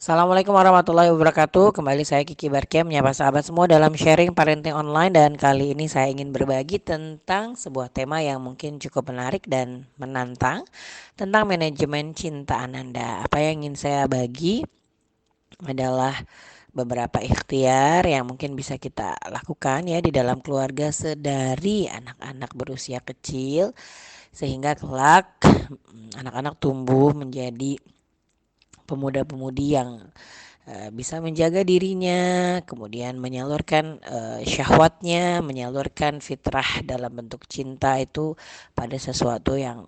Assalamualaikum warahmatullahi wabarakatuh. Kembali saya Kiki Barkia menyapa sahabat semua dalam sharing parenting online, dan kali ini saya ingin berbagi tentang sebuah tema yang mungkin cukup menarik dan menantang, tentang manajemen cinta Ananda. Apa yang ingin saya bagi adalah beberapa ikhtiar yang mungkin bisa kita lakukan ya di dalam keluarga sedari anak-anak berusia kecil, sehingga kelak anak-anak tumbuh menjadi pemuda-pemudi yang bisa menjaga dirinya, kemudian menyalurkan syahwatnya, menyalurkan fitrah dalam bentuk cinta itu pada sesuatu yang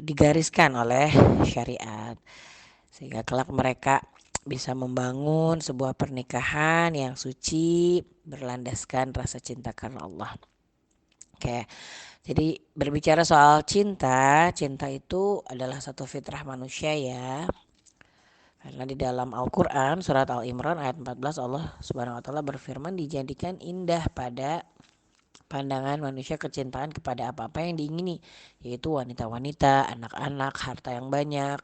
digariskan oleh syariat, sehingga kelak mereka bisa membangun sebuah pernikahan yang suci berlandaskan rasa cinta karena Allah. Oke, jadi berbicara soal cinta, cinta itu adalah satu fitrah manusia ya. Karena di dalam Al-Quran surat Al-Imran ayat 14 Allah Subhanahu wa taala berfirman, dijadikan indah pada pandangan manusia kecintaan kepada apa-apa yang diingini, yaitu wanita-wanita, anak-anak, harta yang banyak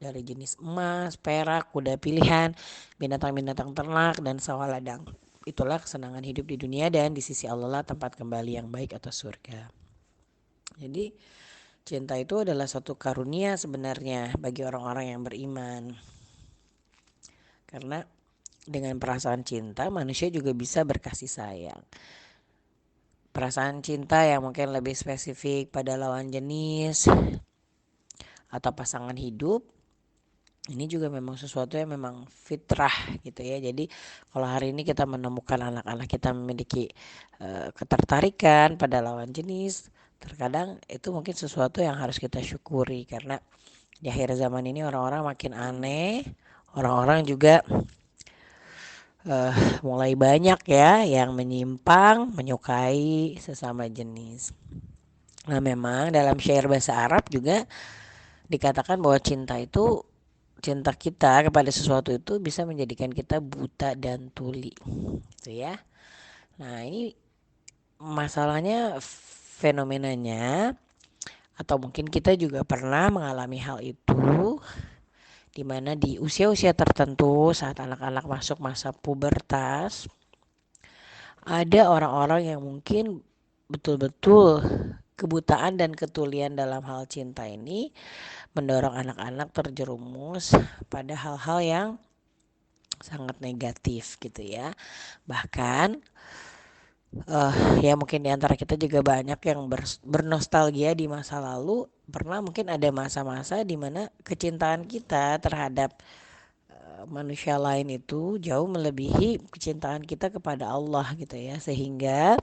dari jenis emas, perak, kuda pilihan, binatang-binatang ternak, dan sawah ladang. Itulah kesenangan hidup di dunia, dan di sisi Allah lah tempat kembali yang baik atau surga. Jadi cinta itu adalah satu karunia sebenarnya bagi orang-orang yang beriman. Karena dengan perasaan cinta manusia juga bisa berkasih sayang. Perasaan cinta yang mungkin lebih spesifik pada lawan jenis atau pasangan hidup, ini juga memang sesuatu yang memang fitrah gitu ya. Jadi kalau hari ini kita menemukan anak-anak kita memiliki ketertarikan pada lawan jenis, terkadang itu mungkin sesuatu yang harus kita syukuri. Karena di akhir zaman ini orang-orang makin aneh, orang-orang juga mulai banyak ya yang menyimpang menyukai sesama jenis. Nah, memang dalam syair bahasa Arab juga dikatakan bahwa cinta kita kepada sesuatu itu bisa menjadikan kita buta dan tuli, gitu ya. Nah, ini masalahnya, fenomenanya, atau mungkin kita juga pernah mengalami hal itu, di mana di usia-usia tertentu saat anak-anak masuk masa pubertas, ada orang-orang yang mungkin betul-betul kebutaan dan ketulian dalam hal cinta ini mendorong anak-anak terjerumus pada hal-hal yang sangat negatif gitu ya. Bahkan ya mungkin di antara kita juga banyak yang bernostalgia di masa lalu, pernah mungkin ada masa-masa di mana kecintaan kita terhadap manusia lain itu jauh melebihi kecintaan kita kepada Allah gitu ya, sehingga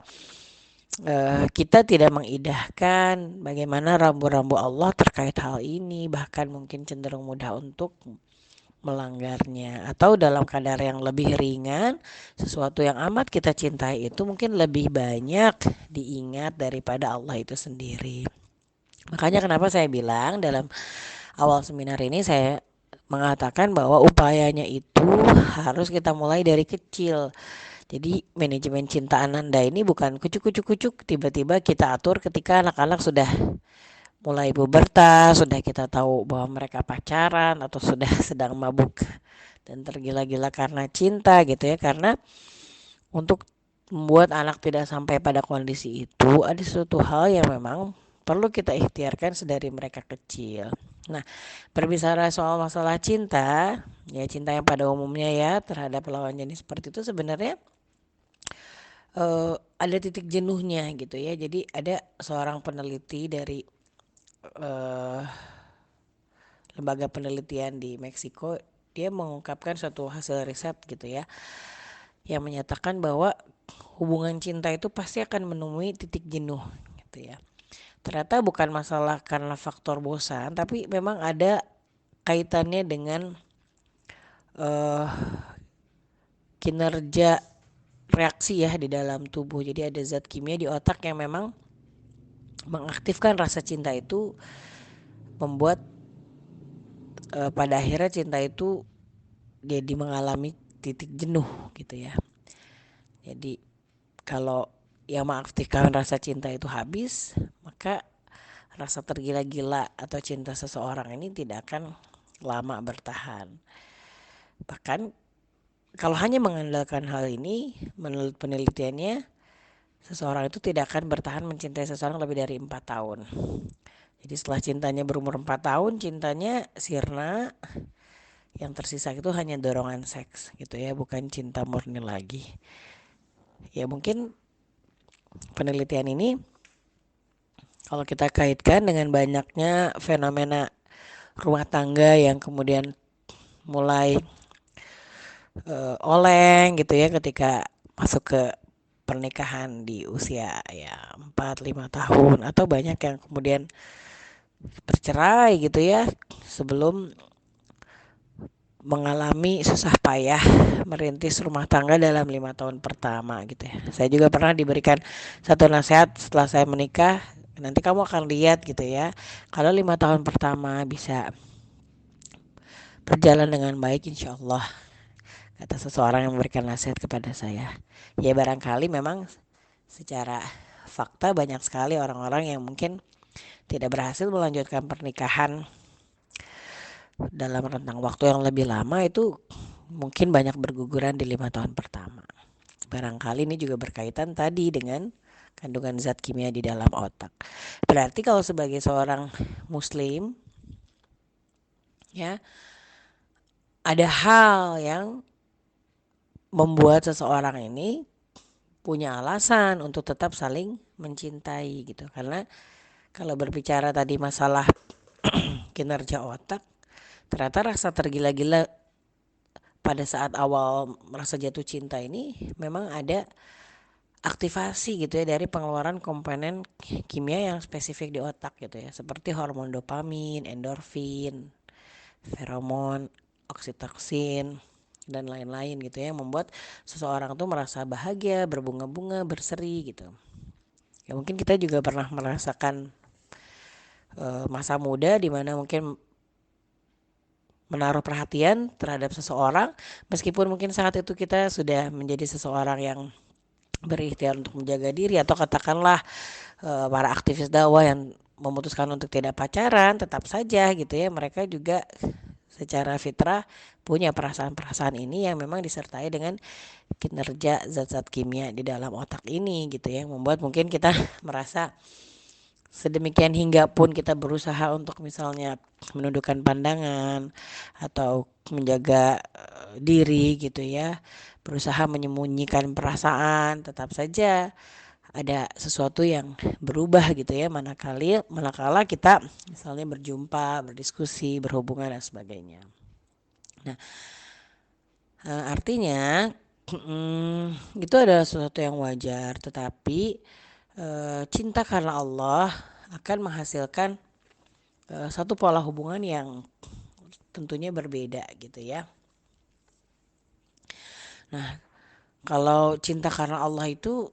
kita tidak mengindahkan bagaimana rambu-rambu Allah terkait hal ini, bahkan mungkin cenderung mudah untuk melanggarnya, atau dalam kadar yang lebih ringan, sesuatu yang amat kita cintai itu mungkin lebih banyak diingat daripada Allah itu sendiri. Makanya kenapa saya bilang dalam awal seminar ini saya mengatakan bahwa upayanya itu harus kita mulai dari kecil. Jadi manajemen cinta Ananda ini bukan kucuk-kucuk-kucuk tiba-tiba kita atur ketika anak-anak sudah mulai pubertas, sudah kita tahu bahwa mereka pacaran atau sudah sedang mabuk dan tergila-gila karena cinta gitu ya. Karena untuk membuat anak tidak sampai pada kondisi itu, ada suatu hal yang memang perlu kita ikhtiarkan sedari mereka kecil. Nah, berbicara soal masalah cinta, ya cinta yang pada umumnya ya terhadap lawan jenis seperti itu sebenarnya ada titik jenuhnya gitu ya. Jadi ada seorang peneliti dari eh, lembaga penelitian di Meksiko, dia mengungkapkan suatu hasil riset gitu ya, yang menyatakan bahwa hubungan cinta itu pasti akan menemui titik jenuh gitu ya. Ternyata bukan masalah karena faktor bosan, tapi memang ada kaitannya dengan eh, kinerja reaksi ya di dalam tubuh. Jadi ada zat kimia di otak yang memang mengaktifkan rasa cinta itu, membuat pada akhirnya cinta itu jadi mengalami titik jenuh gitu ya. Jadi kalau yang mengaktifkan rasa cinta itu habis, maka rasa tergila-gila atau cinta seseorang ini tidak akan lama bertahan. Bahkan kalau hanya mengandalkan hal ini, menurut penelitiannya, seseorang itu tidak akan bertahan mencintai seseorang lebih dari 4 tahun. Jadi setelah cintanya berumur 4 tahun, cintanya sirna, yang tersisa itu hanya dorongan seks gitu ya, bukan cinta murni lagi. Ya mungkin penelitian ini kalau kita kaitkan dengan banyaknya fenomena rumah tangga yang kemudian mulai oleng gitu ya ketika masuk ke pernikahan di usia ya 4-5 tahun, atau banyak yang kemudian bercerai gitu ya sebelum mengalami susah payah merintis rumah tangga dalam 5 tahun pertama gitu ya. Saya juga pernah diberikan satu nasihat setelah saya menikah, nanti kamu akan lihat gitu ya, kalau 5 tahun pertama bisa berjalan dengan baik, insya Allah, kata seseorang yang memberikan nasihat kepada saya. Ya barangkali memang secara fakta banyak sekali orang-orang yang mungkin tidak berhasil melanjutkan pernikahan dalam rentang waktu yang lebih lama, itu mungkin banyak berguguran di 5 tahun pertama. Barangkali ini juga berkaitan tadi dengan kandungan zat kimia di dalam otak. Berarti kalau sebagai seorang muslim ya, ada hal yang membuat seseorang ini punya alasan untuk tetap saling mencintai gitu. Karena kalau berbicara tadi masalah kinerja otak, ternyata rasa tergila-gila pada saat awal merasa jatuh cinta ini memang ada aktivasi gitu ya dari pengeluaran komponen kimia yang spesifik di otak gitu ya, seperti hormon dopamin, endorfin, feromon, oksitoksin, dan lain-lain gitu ya, yang membuat seseorang tuh merasa bahagia, berbunga-bunga, berseri gitu. Ya mungkin kita juga pernah merasakan masa muda di mana mungkin menaruh perhatian terhadap seseorang, meskipun mungkin saat itu kita sudah menjadi seseorang yang berikhtiar untuk menjaga diri, atau katakanlah para aktivis dakwah yang memutuskan untuk tidak pacaran, tetap saja gitu ya, mereka juga secara fitrah punya perasaan-perasaan ini yang memang disertai dengan kinerja zat-zat kimia di dalam otak ini gitu ya, membuat mungkin kita merasa sedemikian hingga pun kita berusaha untuk misalnya menundukkan pandangan atau menjaga diri gitu ya, berusaha menyembunyikan perasaan, tetap saja ada sesuatu yang berubah gitu ya, manakala kita misalnya berjumpa, berdiskusi, berhubungan dan sebagainya. Nah, artinya itu adalah sesuatu yang wajar, tetapi cinta karena Allah akan menghasilkan satu pola hubungan yang tentunya berbeda gitu ya. Nah, kalau cinta karena Allah itu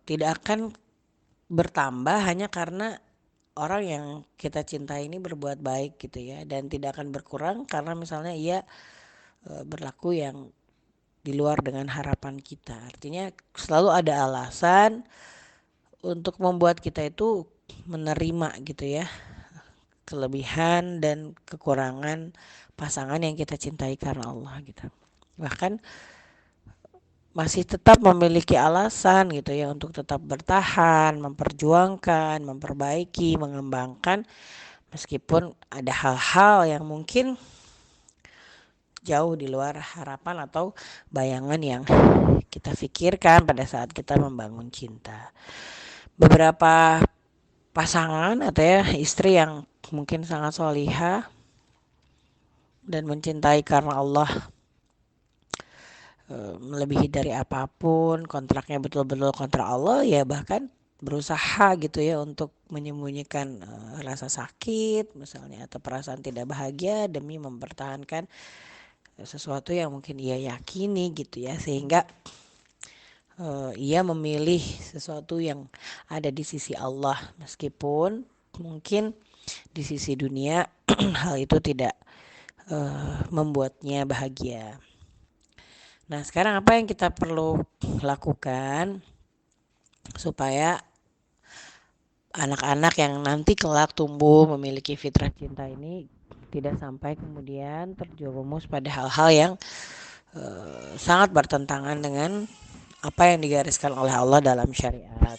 tidak akan bertambah hanya karena orang yang kita cintai ini berbuat baik gitu ya, dan tidak akan berkurang karena misalnya ia berlaku yang di luar dengan harapan kita. Artinya selalu ada alasan untuk membuat kita itu menerima gitu ya kelebihan dan kekurangan pasangan yang kita cintai karena Allah gitu. Bahkan masih tetap memiliki alasan gitu ya untuk tetap bertahan, memperjuangkan, memperbaiki, mengembangkan, meskipun ada hal-hal yang mungkin jauh di luar harapan atau bayangan yang kita pikirkan pada saat kita membangun cinta. Beberapa pasangan atau ya istri yang mungkin sangat solihah dan mencintai karena Allah melebihi dari apapun, kontraknya betul-betul kontrak Allah, ya bahkan berusaha gitu ya untuk menyembunyikan rasa sakit misalnya atau perasaan tidak bahagia demi mempertahankan sesuatu yang mungkin ia yakini gitu ya, sehingga ia memilih sesuatu yang ada di sisi Allah, meskipun mungkin di sisi dunia hal itu tidak membuatnya bahagia. Nah, sekarang apa yang kita perlu lakukan supaya anak-anak yang nanti kelak tumbuh memiliki fitrah cinta ini tidak sampai kemudian terjerumus pada hal-hal yang sangat bertentangan dengan apa yang digariskan oleh Allah dalam syariat.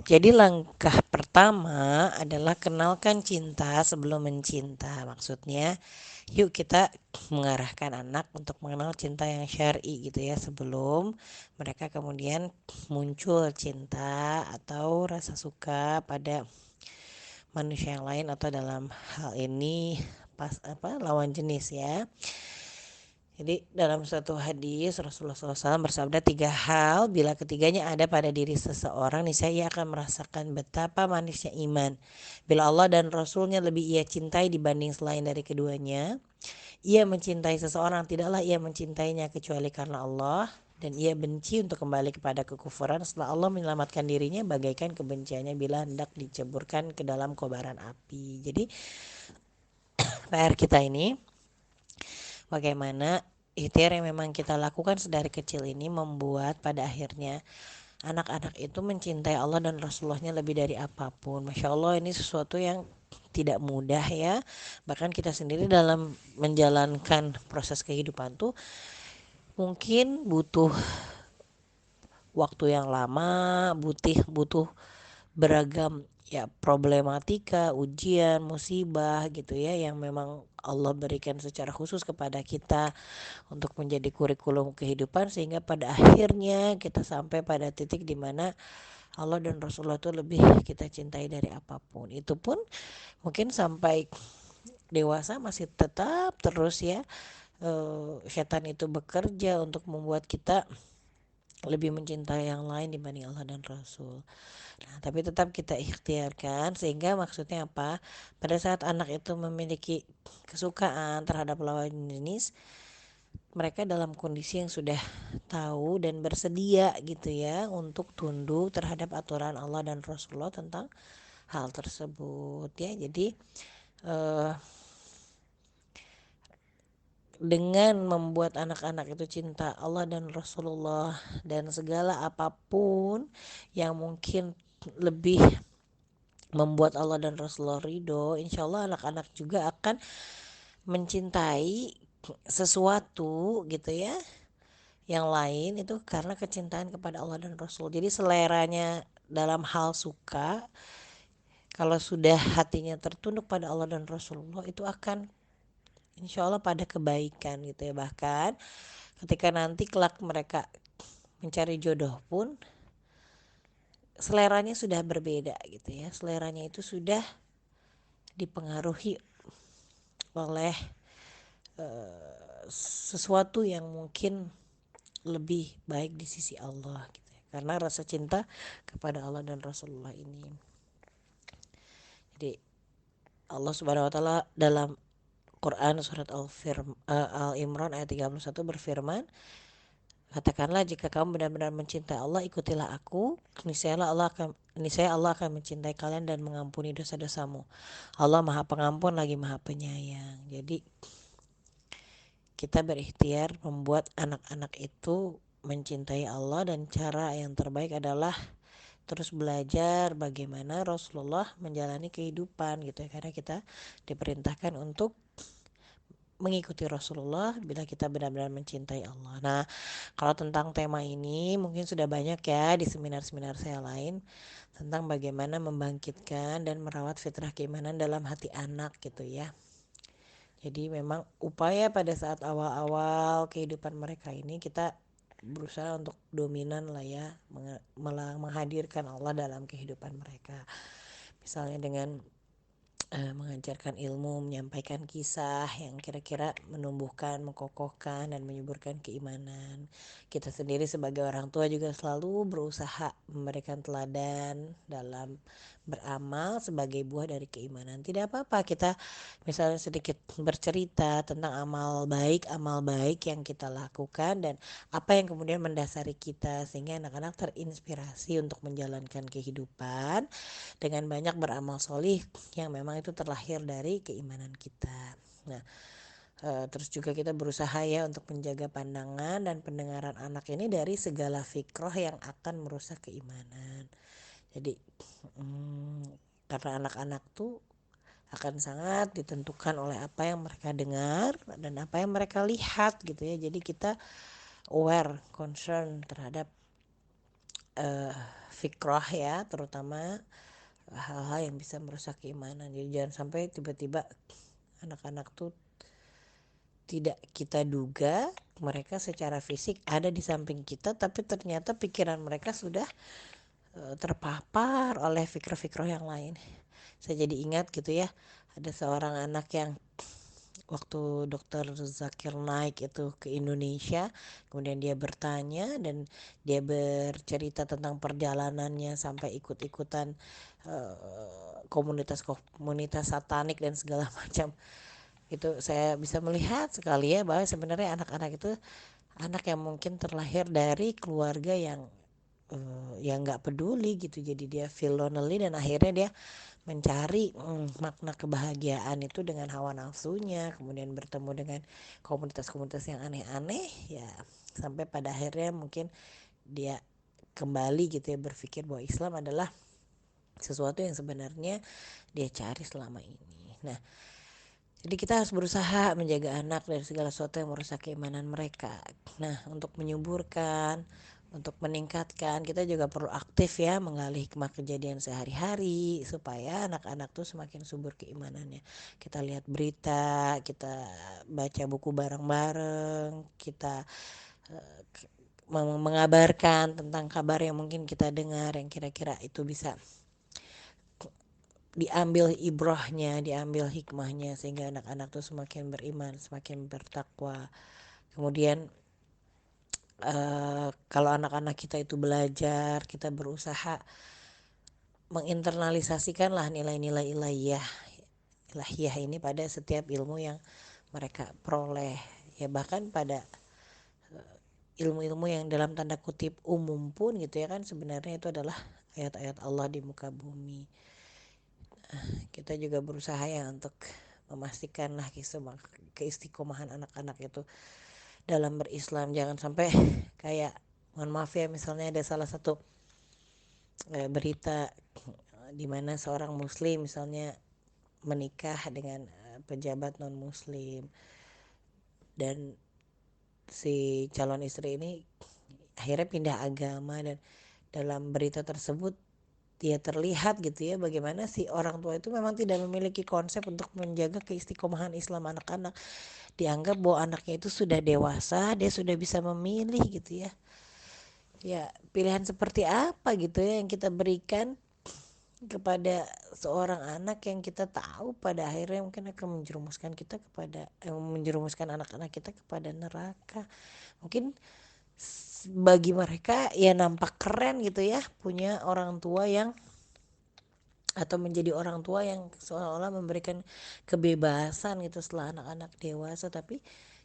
Jadi langkah pertama adalah kenalkan cinta sebelum mencinta. Maksudnya, yuk kita mengarahkan anak untuk mengenal cinta yang syar'i gitu ya sebelum mereka kemudian muncul cinta atau rasa suka pada manusia yang lain atau dalam hal ini pas apa lawan jenis ya. Jadi dalam suatu hadis Rasulullah SAW bersabda 3 hal bila ketiganya ada pada diri seseorang niscaya ia akan merasakan betapa manisnya iman. Bila Allah dan Rasulnya lebih ia cintai dibanding selain dari keduanya, ia mencintai seseorang tidaklah ia mencintainya kecuali karena Allah dan ia benci untuk kembali kepada kekufuran setelah Allah menyelamatkan dirinya bagaikan kebenciannya bila hendak diceburkan ke dalam kobaran api. Jadi PR kita ini bagaimana ikhtiar yang memang kita lakukan sedari kecil ini membuat pada akhirnya anak-anak itu mencintai Allah dan Rasulullahnya lebih dari apapun. Masya Allah ini sesuatu yang tidak mudah ya. Bahkan kita sendiri dalam menjalankan proses kehidupan tuh mungkin butuh waktu yang lama, butuh beragam ya problematika, ujian, musibah gitu ya yang memang Allah berikan secara khusus kepada kita untuk menjadi kurikulum kehidupan sehingga pada akhirnya kita sampai pada titik di mana Allah dan Rasulullah itu lebih kita cintai dari apapun. Itu pun mungkin sampai dewasa masih tetap terus ya setan itu bekerja untuk membuat kita lebih mencintai yang lain dibanding Allah dan Rasul. Nah, tapi tetap kita ikhtiarkan sehingga maksudnya apa? Pada saat anak itu memiliki kesukaan terhadap lawan jenis, mereka dalam kondisi yang sudah tahu dan bersedia gitu ya untuk tunduk terhadap aturan Allah dan Rasulullah tentang hal tersebut ya. Jadi eh, dengan membuat anak-anak itu cinta Allah dan Rasulullah dan segala apapun yang mungkin lebih membuat Allah dan Rasulullah ridho, insya Allah anak-anak juga akan mencintai sesuatu gitu ya yang lain itu karena kecintaan kepada Allah dan Rasul. Jadi seleranya dalam hal suka kalau sudah hatinya tertunduk pada Allah dan Rasulullah itu akan insya Allah pada kebaikan gitu ya. Bahkan ketika nanti kelak mereka mencari jodoh pun seleranya sudah berbeda gitu ya. Seleranya itu sudah dipengaruhi oleh sesuatu yang mungkin lebih baik di sisi Allah gitu ya. Karena rasa cinta kepada Allah dan Rasulullah ini. Jadi Allah Subhanahu wa taala dalam Quran surat Al-Imran ayat 31 berfirman, katakanlah jika kamu benar-benar mencintai Allah, ikutilah aku, niscaya Allah akan mencintai kalian dan mengampuni dosa-dosamu. Allah Maha Pengampun lagi Maha Penyayang. Jadi kita berikhtiar membuat anak-anak itu mencintai Allah dan cara yang terbaik adalah terus belajar bagaimana Rasulullah menjalani kehidupan gitu ya karena kita diperintahkan untuk mengikuti Rasulullah bila kita benar-benar mencintai Allah. Nah, kalau tentang tema ini mungkin sudah banyak ya di seminar-seminar saya lain tentang bagaimana membangkitkan dan merawat fitrah keimanan dalam hati anak gitu ya. Jadi memang upaya pada saat awal-awal kehidupan mereka ini kita berusaha untuk dominan lah ya menghadirkan Allah dalam kehidupan mereka. Misalnya dengan mengajarkan ilmu, menyampaikan kisah yang kira-kira menumbuhkan, mengokohkan dan menyuburkan keimanan. Kita sendiri sebagai orang tua juga selalu berusaha memberikan teladan dalam beramal sebagai buah dari keimanan. Tidak apa-apa kita misalnya sedikit bercerita tentang amal baik yang kita lakukan dan apa yang kemudian mendasari kita sehingga anak-anak terinspirasi untuk menjalankan kehidupan dengan banyak beramal solih yang memang itu terlahir dari keimanan kita. Nah, terus juga kita berusaha ya untuk menjaga pandangan dan pendengaran anak ini dari segala fikroh yang akan merusak keimanan. Jadi karena anak-anak tuh akan sangat ditentukan oleh apa yang mereka dengar dan apa yang mereka lihat gitu ya. Jadi kita aware, concern terhadap fikrah ya, terutama hal-hal yang bisa merusak keimanan. Jadi jangan sampai tiba-tiba anak-anak tuh tidak kita duga mereka secara fisik ada di samping kita, tapi ternyata pikiran mereka sudah terpapar oleh fikra-fikra yang lain. Saya jadi ingat gitu ya, ada seorang anak yang waktu dokter Zakir Naik itu ke Indonesia, kemudian dia bertanya dan dia bercerita tentang perjalanannya sampai ikut-ikutan komunitas-komunitas satanik dan segala macam. Itu saya bisa melihat sekali ya bahwa sebenarnya anak-anak itu anak yang mungkin terlahir dari keluarga yang nggak peduli gitu, jadi dia feel lonely dan akhirnya dia mencari makna kebahagiaan itu dengan hawa nafsunya, kemudian bertemu dengan komunitas-komunitas yang aneh-aneh ya, sampai pada akhirnya mungkin dia kembali gitu ya berpikir bahwa Islam adalah sesuatu yang sebenarnya dia cari selama ini. Nah, jadi kita harus berusaha menjaga anak dari segala sesuatu yang merusak keimanan mereka. Nah, untuk menyuburkan, untuk meningkatkan, kita juga perlu aktif ya menggali hikmah kejadian sehari-hari supaya anak-anak tuh semakin subur keimanannya. Kita lihat berita, kita baca buku bareng-bareng, kita mengabarkan tentang kabar yang mungkin kita dengar yang kira-kira itu bisa diambil ibrahnya, diambil hikmahnya sehingga anak-anak tuh semakin beriman, semakin bertakwa. Kemudian kalau anak-anak kita itu belajar, kita berusaha menginternalisasikanlah nilai-nilai ilahiyah ini pada setiap ilmu yang mereka peroleh. Ya bahkan pada ilmu-ilmu yang dalam tanda kutip umum pun gitu ya kan, sebenarnya itu adalah ayat-ayat Allah di muka bumi. Kita juga berusaha ya untuk memastikanlah keistiqomahan anak-anak itu dalam berislam. Jangan sampai kayak, mohon maaf ya, misalnya ada salah satu berita di mana seorang muslim misalnya menikah dengan pejabat non muslim dan si calon istri ini akhirnya pindah agama, dan dalam berita tersebut dia terlihat gitu ya bagaimana si orang tua itu memang tidak memiliki konsep untuk menjaga keistiqomahan Islam anak-anak. Dianggap bahwa anaknya itu sudah dewasa, dia sudah bisa memilih gitu ya. Ya, pilihan seperti apa gitu ya yang kita berikan kepada seorang anak yang kita tahu pada akhirnya mungkin akan menjerumuskan anak-anak kita kepada neraka. Mungkin bagi mereka ya nampak keren gitu ya punya orang tua yang, atau menjadi orang tua yang seolah-olah memberikan kebebasan gitu setelah anak-anak dewasa, tapi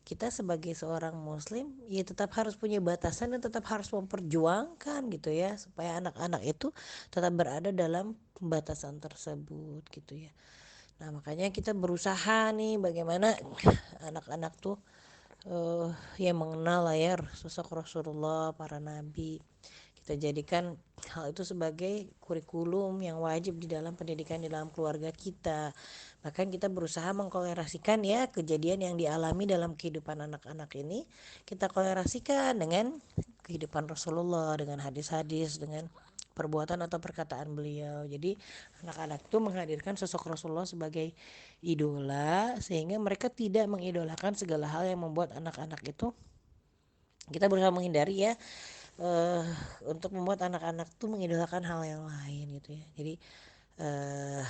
kita sebagai seorang muslim ya tetap harus punya batasan dan tetap harus memperjuangkan gitu ya supaya anak-anak itu tetap berada dalam batasan tersebut gitu ya. Nah, makanya kita berusaha nih bagaimana anak-anak tuh yang mengenal lah ya sosok Rasulullah, para nabi. Kita jadikan hal itu sebagai kurikulum yang wajib di dalam pendidikan di dalam keluarga kita. Bahkan kita berusaha mengkolerasikan ya kejadian yang dialami dalam kehidupan anak-anak ini, kita kolerasikan dengan kehidupan Rasulullah, dengan hadis-hadis, dengan perbuatan atau perkataan beliau. Jadi anak-anak itu menghadirkan sosok Rasulullah sebagai idola sehingga mereka tidak mengidolakan segala hal yang membuat anak-anak itu, kita berusaha menghindari ya uh, untuk membuat anak-anak tuh mengidolakan hal yang lain gitu ya. Jadi uh,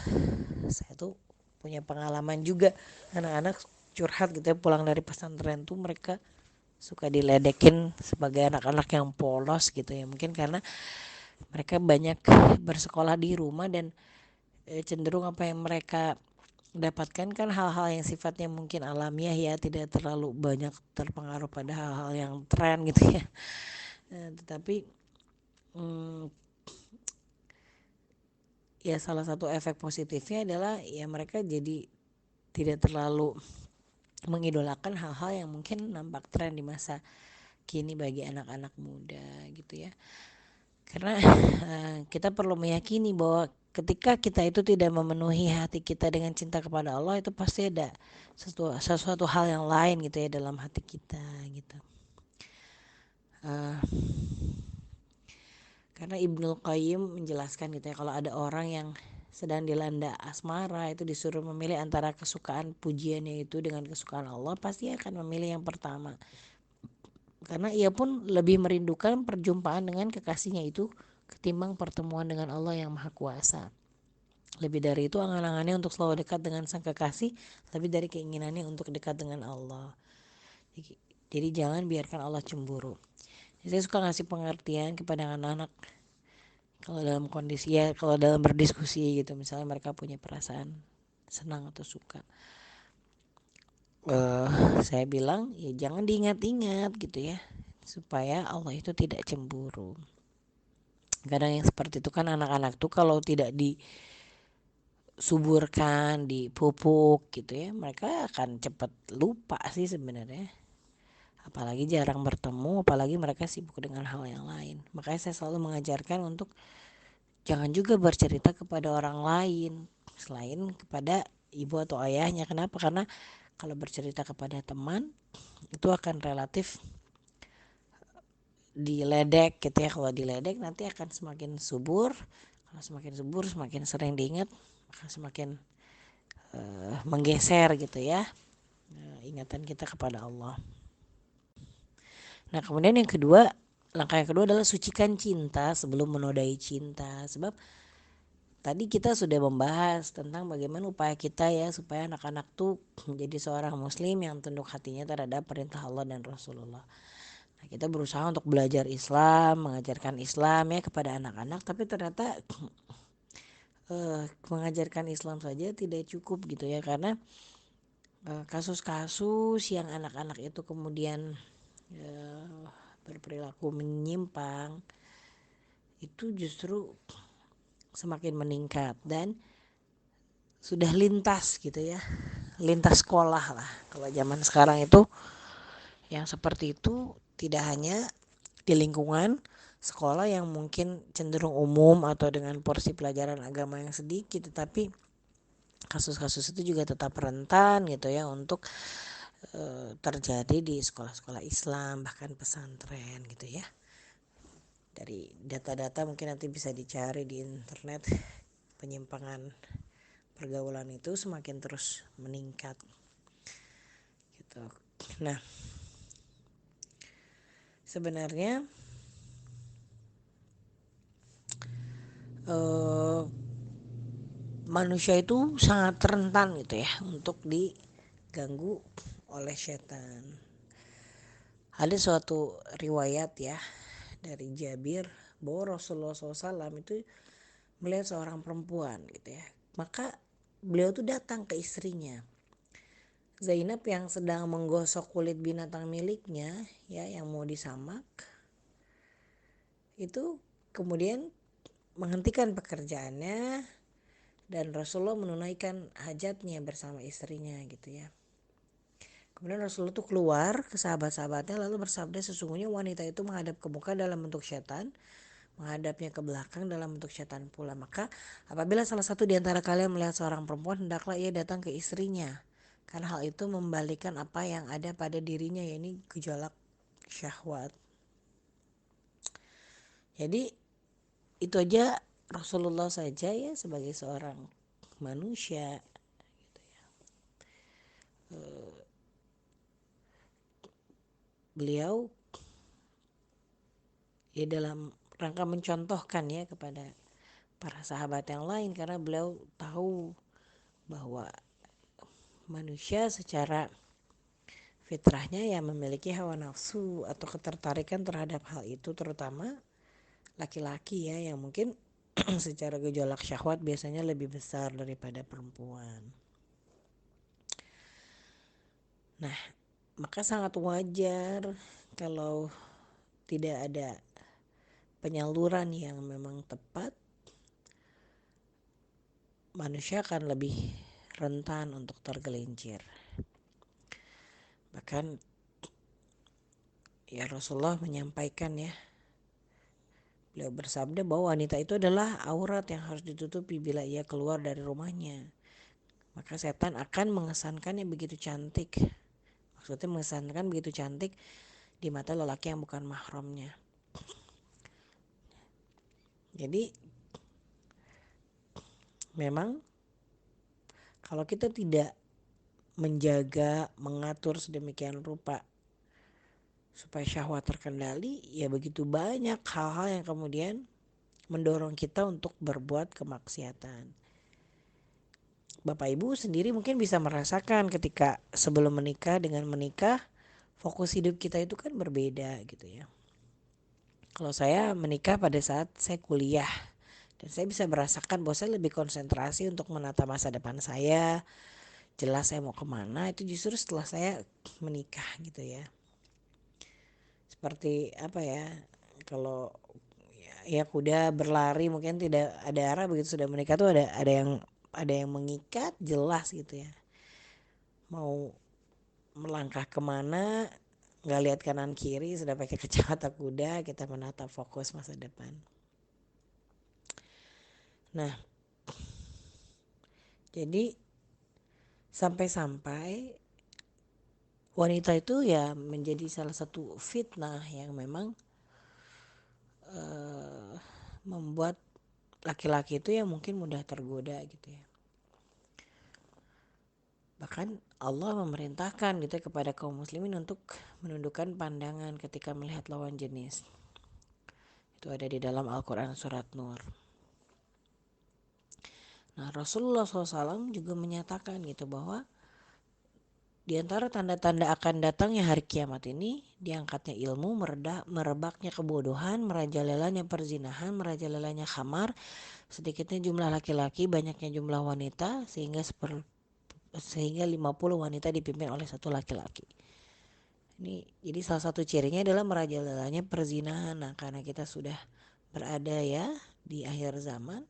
saya tuh punya pengalaman juga, anak-anak curhat gitu ya pulang dari pesantren tuh mereka suka diledekin sebagai anak-anak yang polos gitu ya, mungkin karena mereka banyak bersekolah di rumah dan cenderung apa yang mereka dapatkan kan hal-hal yang sifatnya mungkin alamiah ya, tidak terlalu banyak terpengaruh pada hal-hal yang tren gitu ya. Tetapi ya salah satu efek positifnya adalah ya mereka jadi tidak terlalu mengidolakan hal-hal yang mungkin nampak tren di masa kini bagi anak-anak muda gitu ya. Karena kita perlu meyakini bahwa ketika kita itu tidak memenuhi hati kita dengan cinta kepada Allah, itu pasti ada sesuatu hal yang lain gitu ya dalam hati kita gitu. uh, karena Ibnul Qayyim menjelaskan gitu ya, kalau ada orang yang sedang dilanda asmara itu disuruh memilih antara kesukaan pujiannya itu dengan kesukaan Allah, pasti akan memilih yang pertama, karena ia pun lebih merindukan perjumpaan dengan kekasihnya itu ketimbang pertemuan dengan Allah yang Maha Kuasa. Lebih dari itu, angan-angannya untuk selalu dekat dengan sang kekasih lebih dari keinginannya untuk dekat dengan Allah. Jadi jangan biarkan Allah cemburu. Saya suka ngasih pengertian kepada anak-anak kalau dalam kondisi, ya kalau dalam berdiskusi gitu, misalnya mereka punya perasaan senang atau suka, saya bilang ya jangan diingat-ingat gitu ya, supaya Allah itu tidak cemburu. Kadang yang seperti itu kan anak-anak tuh kalau tidak disuburkan, dipupuk gitu ya, mereka akan cepat lupa sih sebenarnya. Apalagi jarang bertemu, apalagi mereka sibuk dengan hal yang lain. Makanya saya selalu mengajarkan untuk jangan juga bercerita kepada orang lain selain kepada ibu atau ayahnya. Kenapa? Karena kalau bercerita kepada teman itu akan relatif diledek gitu ya. Kalau diledek nanti akan semakin subur. Kalau semakin subur, semakin sering diingat, akan semakin menggeser gitu ya ingatan kita kepada Allah. Nah kemudian yang kedua, langkah yang kedua adalah sucikan cinta sebelum menodai cinta. Sebab tadi kita sudah membahas tentang bagaimana upaya kita ya supaya anak-anak tuh menjadi seorang muslim yang tunduk hatinya terhadap perintah Allah dan Rasulullah. Nah, kita berusaha untuk belajar Islam, mengajarkan Islam ya kepada anak-anak, tapi ternyata mengajarkan Islam saja tidak cukup gitu ya, karena kasus-kasus yang anak-anak itu kemudian berperilaku menyimpang itu justru semakin meningkat dan sudah lintas gitu ya, lintas sekolah lah kalau zaman sekarang itu. Yang seperti itu tidak hanya di lingkungan sekolah yang mungkin cenderung umum atau dengan porsi pelajaran agama yang sedikit, tetapi kasus-kasus itu juga tetap rentan gitu ya untuk terjadi di sekolah-sekolah Islam, bahkan pesantren gitu ya. Dari data-data mungkin nanti bisa dicari di internet, penyimpangan pergaulan itu semakin terus meningkat gitu. Nah sebenarnya manusia itu sangat rentan gitu ya untuk diganggu oleh setan. Ada suatu riwayat ya dari Jabir bahwa Rasulullah SAW itu melihat seorang perempuan gitu ya. Maka beliau tuh datang ke istrinya Zainab yang sedang menggosok kulit binatang miliknya ya yang mau disamak. Itu kemudian menghentikan pekerjaannya dan Rasulullah menunaikan hajatnya bersama istrinya gitu ya. Kemudian Rasulullah tuh keluar ke sahabat-sahabatnya lalu bersabda, sesungguhnya wanita itu menghadap ke muka dalam bentuk setan, menghadapnya ke belakang dalam bentuk setan pula. Maka apabila salah satu di antara kalian melihat seorang perempuan, hendaklah ia datang ke istrinya, karena hal itu membalikan apa yang ada pada dirinya, yakni gejolak syahwat. Jadi itu aja Rasulullah saja ya sebagai seorang manusia gitu ya. Beliau ya dalam rangka mencontohkan ya kepada para sahabat yang lain, karena beliau tahu bahwa manusia secara fitrahnya ya memiliki hawa nafsu atau ketertarikan terhadap hal itu, terutama laki-laki ya yang mungkin secara gejolak syahwat biasanya lebih besar daripada perempuan. Nah, maka sangat wajar kalau tidak ada penyaluran yang memang tepat, manusia akan lebih rentan untuk tergelincir. Bahkan ya Rasulullah menyampaikan ya Beliau bersabda bahwa wanita itu adalah aurat yang harus ditutupi bila ia keluar dari rumahnya. Maka setan akan mengesankannya begitu cantik. Maksudnya mengesankan begitu cantik di mata lelaki yang bukan mahramnya. Jadi memang kalau kita tidak menjaga, mengatur sedemikian rupa supaya syahwat terkendali, ya begitu banyak hal-hal yang kemudian mendorong kita untuk berbuat kemaksiatan. Bapak Ibu sendiri mungkin bisa merasakan ketika sebelum menikah dengan menikah, fokus hidup kita itu kan berbeda gitu ya. Kalau saya menikah pada saat saya kuliah, dan saya bisa merasakan bahwa saya lebih konsentrasi untuk menata masa depan saya, jelas saya mau kemana, itu justru setelah saya menikah gitu ya. Seperti apa ya, kalau ya kuda berlari mungkin tidak ada arah, begitu sudah menikah tuh ada yang mengikat jelas gitu ya, mau melangkah kemana nggak lihat kanan kiri, sudah pakai kacamata kuda, kita menatap fokus masa depan. Nah, jadi sampai-sampai wanita itu ya menjadi salah satu fitnah yang memang membuat laki-laki itu ya mungkin mudah tergoda gitu ya. Bahkan Allah memerintahkan gitu ya kepada kaum muslimin untuk menundukkan pandangan ketika melihat lawan jenis. Itu ada di dalam Al-Quran surat Nur. Nah, Rasulullah SAW juga menyatakan gitu bahwa di antara tanda-tanda akan datangnya hari kiamat ini, diangkatnya ilmu, merebaknya kebodohan, merajalelanya perzinahan, merajalelanya khamar, sedikitnya jumlah laki-laki, banyaknya jumlah wanita, sehingga 50 wanita dipimpin oleh satu laki-laki. Ini jadi salah satu cirinya adalah merajalelanya perzinahan. Nah, karena kita sudah berada ya di akhir zaman,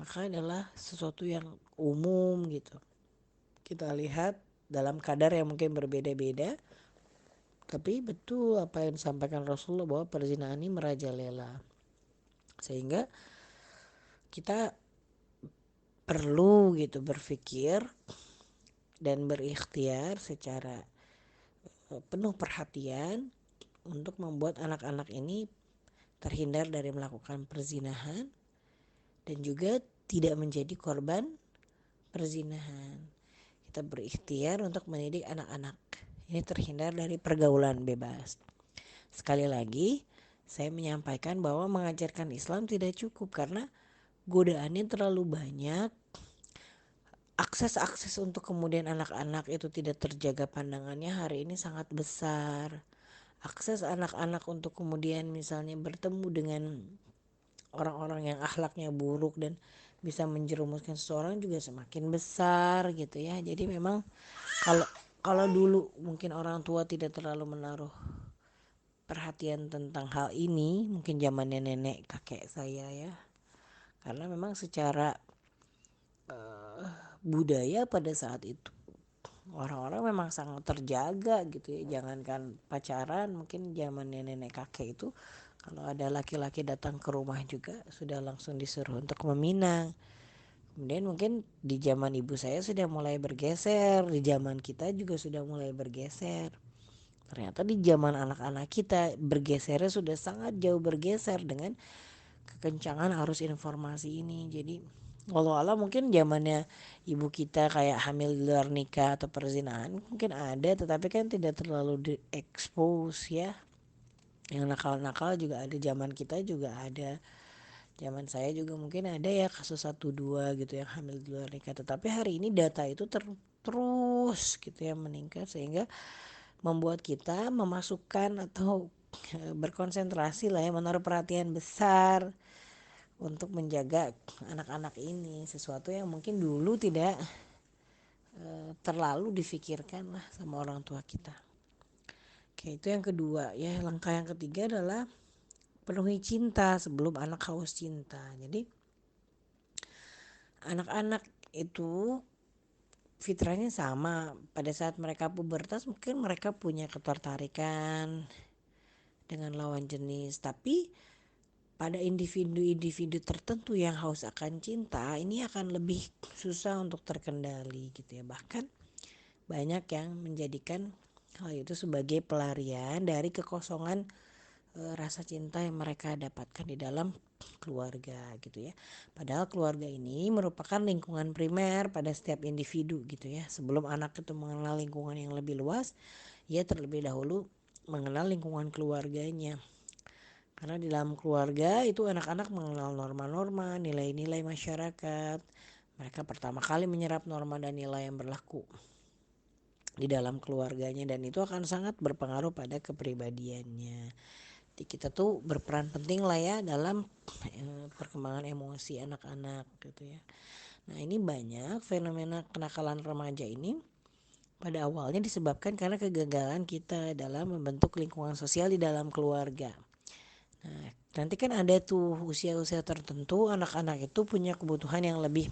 maka adalah sesuatu yang umum gitu. Kita lihat dalam kadar yang mungkin berbeda-beda, tapi betul apa yang disampaikan Rasulullah bahwa perzinahan ini merajalela. Sehingga kita perlu gitu berpikir dan berikhtiar secara penuh perhatian untuk membuat anak-anak ini terhindar dari melakukan perzinahan dan juga tidak menjadi korban perzinahan. Kita berikhtiar untuk mendidik anak-anak ini terhindar dari pergaulan bebas. Sekali lagi, saya menyampaikan bahwa mengajarkan Islam tidak cukup karena godaannya terlalu banyak. Akses-akses untuk kemudian anak-anak itu tidak terjaga pandangannya hari ini sangat besar. Akses anak-anak untuk kemudian misalnya bertemu dengan orang-orang yang akhlaknya buruk dan bisa menjerumuskan seseorang juga semakin besar gitu ya. Jadi memang kalau kalau dulu mungkin orang tua tidak terlalu menaruh perhatian tentang hal ini, mungkin zamannya nenek kakek saya ya. Karena memang secara budaya pada saat itu orang-orang memang sangat terjaga gitu ya. Jangankan pacaran, mungkin zaman nenek kakek itu kalau ada laki-laki datang ke rumah juga sudah langsung disuruh untuk meminang. Kemudian mungkin di zaman ibu saya sudah mulai bergeser, di zaman kita juga sudah mulai bergeser. Ternyata di zaman anak-anak kita bergesernya sudah sangat jauh bergeser dengan kekencangan arus informasi ini. Jadi walau Allah mungkin zamannya ibu kita kayak hamil di luar nikah atau perzinahan mungkin ada, tetapi kan tidak terlalu diekspos ya. Yang nakal-nakal juga ada, zaman kita juga ada. Zaman saya juga mungkin ada ya kasus 1 2 gitu yang hamil di luar nikah. Tetapi hari ini data itu terus gitu ya meningkat, sehingga membuat kita memasukkan atau berkonsentrasi lah ya, menaruh perhatian besar untuk menjaga anak-anak ini, sesuatu yang mungkin dulu tidak terlalu difikirkan lah sama orang tua kita. Oke, itu yang kedua ya. Langkah yang ketiga adalah penuhi cinta sebelum anak haus cinta. Jadi anak-anak itu fitrahnya sama, pada saat mereka pubertas mungkin mereka punya ketertarikan dengan lawan jenis, tapi pada individu-individu tertentu yang haus akan cinta ini akan lebih susah untuk terkendali gitu ya. Bahkan banyak yang menjadikan hal itu sebagai pelarian dari kekosongan rasa cinta yang mereka dapatkan di dalam keluarga gitu ya. Padahal keluarga ini merupakan lingkungan primer pada setiap individu gitu ya. Sebelum anak itu mengenal lingkungan yang lebih luas, ia terlebih dahulu mengenal lingkungan keluarganya. Karena di dalam keluarga itu anak-anak mengenal norma-norma, nilai-nilai masyarakat. Mereka pertama kali menyerap norma dan nilai yang berlaku di dalam keluarganya, dan itu akan sangat berpengaruh pada kepribadiannya. Jadi kita tuh berperan penting lah ya dalam perkembangan emosi anak-anak gitu ya. Nah ini banyak fenomena kenakalan remaja ini pada awalnya disebabkan karena kegagalan kita dalam membentuk lingkungan sosial di dalam keluarga. Nah, nanti kan ada tuh usia-usia tertentu anak-anak itu punya kebutuhan yang lebih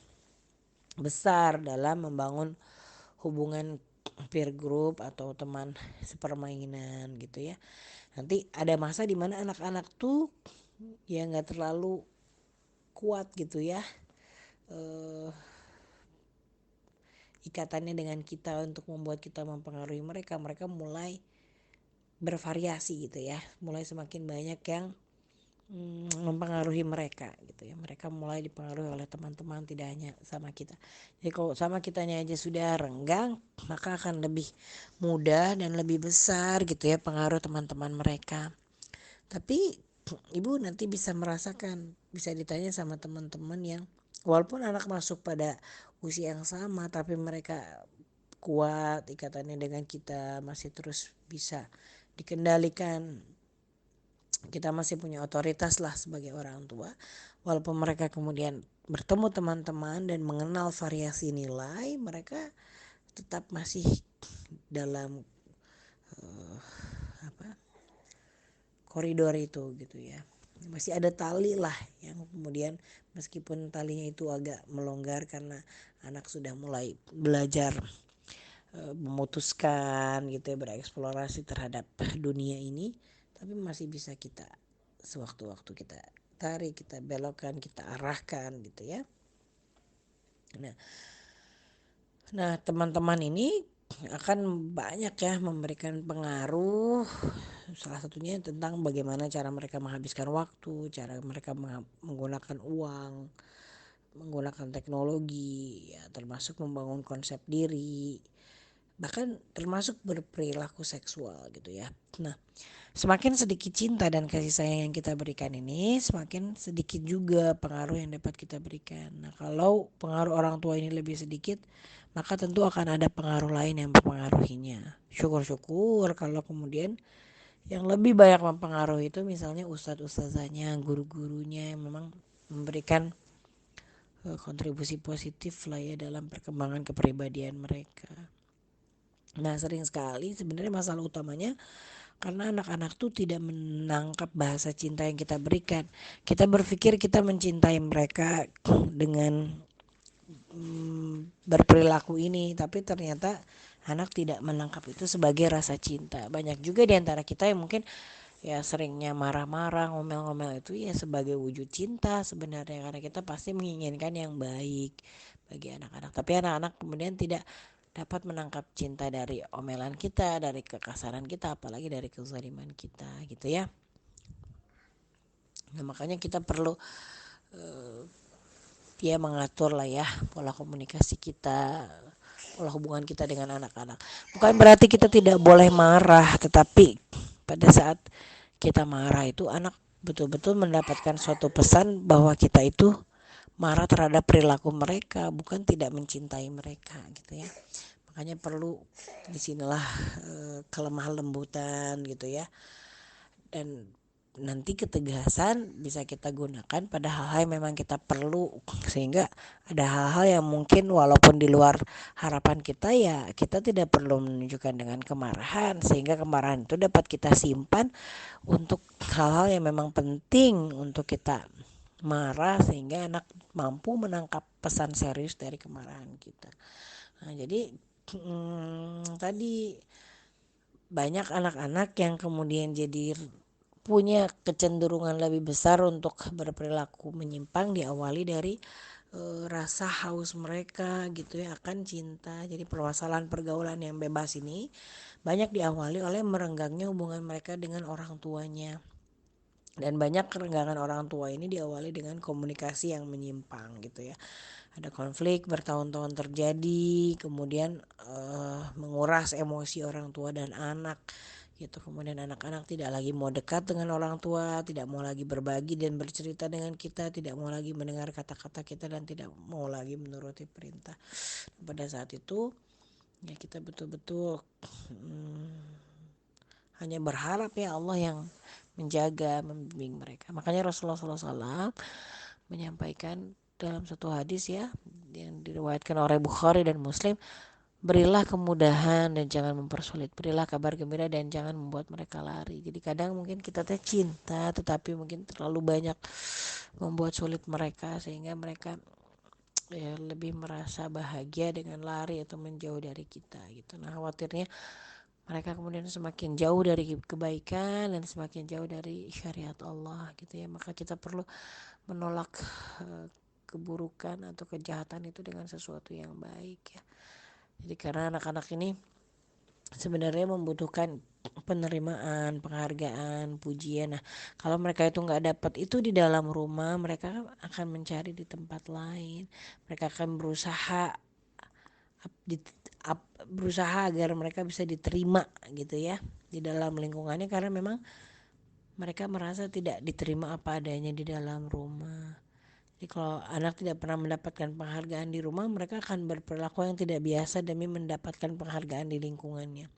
besar dalam membangun hubungan peer group atau teman sepermainan gitu ya. Nanti ada masa dimana anak-anak tuh ya nggak terlalu kuat gitu ya, ikatannya dengan kita untuk membuat kita mempengaruhi mereka. Mereka mulai bervariasi gitu ya, mulai semakin banyak yang mempengaruhi mereka gitu ya. Mereka mulai dipengaruhi oleh teman-teman, tidak hanya sama kita. Jadi kalau sama kitanya aja sudah renggang, maka akan lebih mudah dan lebih besar gitu ya pengaruh teman-teman mereka. Tapi ibu nanti bisa merasakan, bisa ditanya sama teman-teman yang walaupun anak masuk pada usia yang sama tapi mereka kuat ikatannya dengan kita, masih terus bisa dikendalikan, kita masih punya otoritas lah sebagai orang tua. Walaupun mereka kemudian bertemu teman-teman dan mengenal variasi nilai, mereka tetap masih dalam koridor itu gitu ya. Masih ada tali lah yang kemudian meskipun talinya itu agak melonggar karena anak sudah mulai belajar memutuskan gitu ya, bereksplorasi terhadap dunia ini, tapi masih bisa kita sewaktu-waktu kita tarik, kita belokkan, kita arahkan gitu ya. Nah teman-teman ini akan banyak ya memberikan pengaruh, salah satunya tentang bagaimana cara mereka menghabiskan waktu, cara mereka menggunakan uang, menggunakan teknologi ya, termasuk membangun konsep diri, bahkan termasuk berperilaku seksual gitu ya. Nah semakin sedikit cinta dan kasih sayang yang kita berikan ini, semakin sedikit juga pengaruh yang dapat kita berikan. Nah kalau pengaruh orang tua ini lebih sedikit, maka tentu akan ada pengaruh lain yang mempengaruhinya. Syukur-syukur kalau kemudian yang lebih banyak mempengaruhi itu misalnya ustadz-ustazanya, guru-gurunya yang memang memberikan kontribusi positif lah ya dalam perkembangan kepribadian mereka. Nah sering sekali sebenarnya masalah utamanya karena anak-anak tuh tidak menangkap bahasa cinta yang kita berikan. Kita berpikir kita mencintai mereka dengan berperilaku ini, tapi ternyata anak tidak menangkap itu sebagai rasa cinta. Banyak juga di antara kita yang mungkin ya seringnya marah-marah, ngomel-ngomel itu ya sebagai wujud cinta sebenarnya, karena kita pasti menginginkan yang baik bagi anak-anak. Tapi anak-anak kemudian tidak dapat menangkap cinta dari omelan kita, dari kekasaran kita, apalagi dari kezaliman kita gitu ya. Nah makanya kita perlu dia mengatur lah ya pola komunikasi kita, pola hubungan kita dengan anak-anak. Bukan berarti kita tidak boleh marah, tetapi pada saat kita marah itu anak betul-betul mendapatkan suatu pesan bahwa kita itu marah terhadap perilaku mereka, bukan tidak mencintai mereka gitu ya. Makanya perlu disinilah kelemah lembutan gitu ya, dan nanti ketegasan bisa kita gunakan pada hal-hal yang memang kita perlu, sehingga ada hal-hal yang mungkin walaupun di luar harapan kita ya kita tidak perlu menunjukkan dengan kemarahan, sehingga kemarahan itu dapat kita simpan untuk hal-hal yang memang penting untuk kita marah, sehingga anak mampu menangkap pesan serius dari kemarahan kita. Nah jadi tadi banyak anak-anak yang kemudian jadi punya kecenderungan lebih besar untuk berperilaku menyimpang diawali dari rasa haus mereka gitu ya akan cinta. Jadi permasalahan pergaulan yang bebas ini banyak diawali oleh merenggangnya hubungan mereka dengan orang tuanya. Dan banyak kerenggangan orang tua ini diawali dengan komunikasi yang menyimpang gitu ya. Ada konflik bertahun-tahun terjadi, kemudian menguras emosi orang tua dan anak gitu. Kemudian anak-anak tidak lagi mau dekat dengan orang tua, tidak mau lagi berbagi dan bercerita dengan kita, tidak mau lagi mendengar kata-kata kita dan tidak mau lagi menuruti perintah. Pada saat itu ya kita betul-betul hanya berharap ya Allah yang menjaga, membimbing mereka. Makanya Rasulullah SAW menyampaikan dalam satu hadis ya yang diriwayatkan oleh Bukhari dan Muslim, berilah kemudahan dan jangan mempersulit, berilah kabar gembira dan jangan membuat mereka lari. Jadi kadang mungkin kita teh cinta tetapi mungkin terlalu banyak membuat sulit mereka sehingga mereka ya lebih merasa bahagia dengan lari atau menjauh dari kita gitu. Nah khawatirnya mereka kemudian semakin jauh dari kebaikan dan semakin jauh dari syariat Allah gitu ya. Maka kita perlu menolak keburukan atau kejahatan itu dengan sesuatu yang baik ya. Jadi karena anak-anak ini sebenarnya membutuhkan penerimaan, penghargaan, pujian. Nah, kalau mereka itu nggak dapat itu di dalam rumah, mereka akan mencari di tempat lain. Mereka akan berusaha agar mereka bisa diterima gitu ya di dalam lingkungannya karena memang mereka merasa tidak diterima apa adanya di dalam rumah. Jadi kalau anak tidak pernah mendapatkan penghargaan di rumah, mereka akan berperilaku yang tidak biasa demi mendapatkan penghargaan di lingkungannya.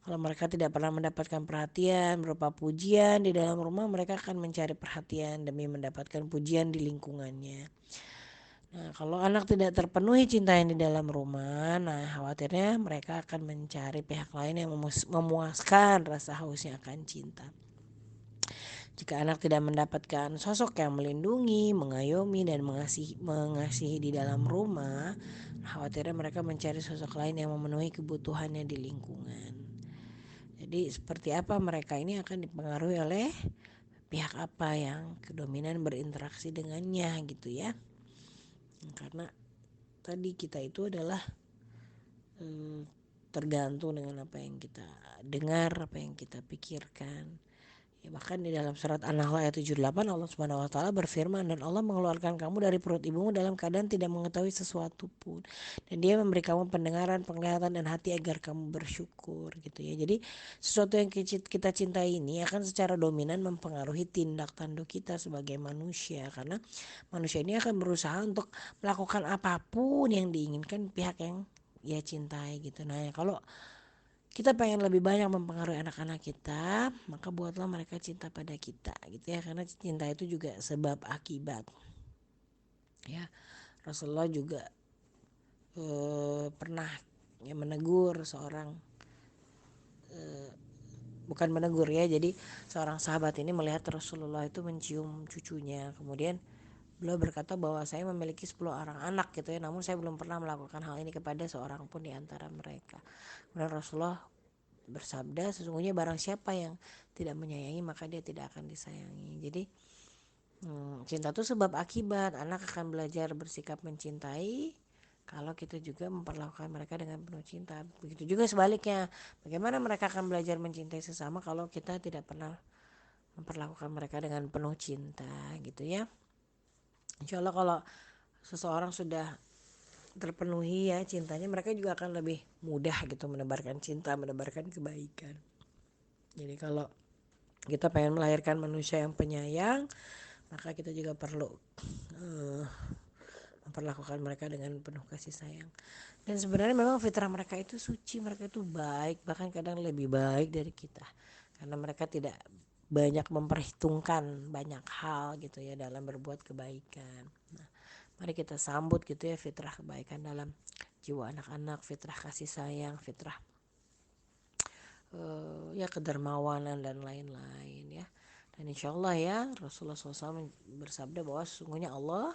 Kalau mereka tidak pernah mendapatkan perhatian berupa pujian di dalam rumah, mereka akan mencari perhatian demi mendapatkan pujian di lingkungannya. Nah, kalau anak tidak terpenuhi cinta yang di dalam rumah, nah khawatirnya mereka akan mencari pihak lain yang memuaskan rasa hausnya akan cinta. Jika anak tidak mendapatkan sosok yang melindungi, mengayomi, dan mengasihi di dalam rumah, khawatirnya mereka mencari sosok lain yang memenuhi kebutuhannya di lingkungan. Jadi seperti apa mereka ini akan dipengaruhi oleh pihak apa yang dominan berinteraksi dengannya gitu ya. Karena tadi kita itu adalah tergantung dengan apa yang kita dengar, apa yang kita pikirkan. Ya, bahkan di dalam surat An-Nahl ayat 78 Allah Subhanahu wa taala berfirman, dan Allah mengeluarkan kamu dari perut ibumu dalam keadaan tidak mengetahui sesuatu pun, dan Dia memberi kamu pendengaran, penglihatan dan hati agar kamu bersyukur gitu ya. Jadi sesuatu yang kita cintai ini akan secara dominan mempengaruhi tindak tanduk kita sebagai manusia, karena manusia ini akan berusaha untuk melakukan apapun yang diinginkan pihak yang ia cintai gitu. Nah, kalau kita pengen lebih banyak mempengaruhi anak-anak kita, maka buatlah mereka cinta pada kita gitu ya, karena cinta itu juga sebab akibat ya. Rasulullah juga pernah ya menegur seorang, bukan menegur ya, jadi seorang sahabat ini melihat Rasulullah itu mencium cucunya, kemudian beliau berkata bahwa saya memiliki 10 orang anak gitu ya, namun saya belum pernah melakukan hal ini kepada seorang pun di antara mereka. Kemudian Rasulullah bersabda, sesungguhnya barang siapa yang tidak menyayangi maka dia tidak akan disayangi. Jadi cinta itu sebab akibat. Anak akan belajar bersikap mencintai kalau kita juga memperlakukan mereka dengan penuh cinta. Begitu juga sebaliknya, bagaimana mereka akan belajar mencintai sesama kalau kita tidak pernah memperlakukan mereka dengan penuh cinta gitu ya. Insya Allah kalau seseorang sudah terpenuhi ya cintanya, mereka juga akan lebih mudah gitu menebarkan cinta, menebarkan kebaikan. Jadi kalau kita pengen melahirkan manusia yang penyayang, maka kita juga perlu memperlakukan mereka dengan penuh kasih sayang. Dan sebenarnya memang fitrah mereka itu suci, mereka itu baik, bahkan kadang lebih baik dari kita, karena mereka tidak banyak memperhitungkan banyak hal gitu ya dalam berbuat kebaikan. Nah, mari kita sambut gitu ya fitrah kebaikan dalam jiwa anak-anak, fitrah kasih sayang, fitrah ya kedermawanan dan lain-lain ya. Dan insya Allah ya Rasulullah SAW bersabda bahwa sesungguhnya Allah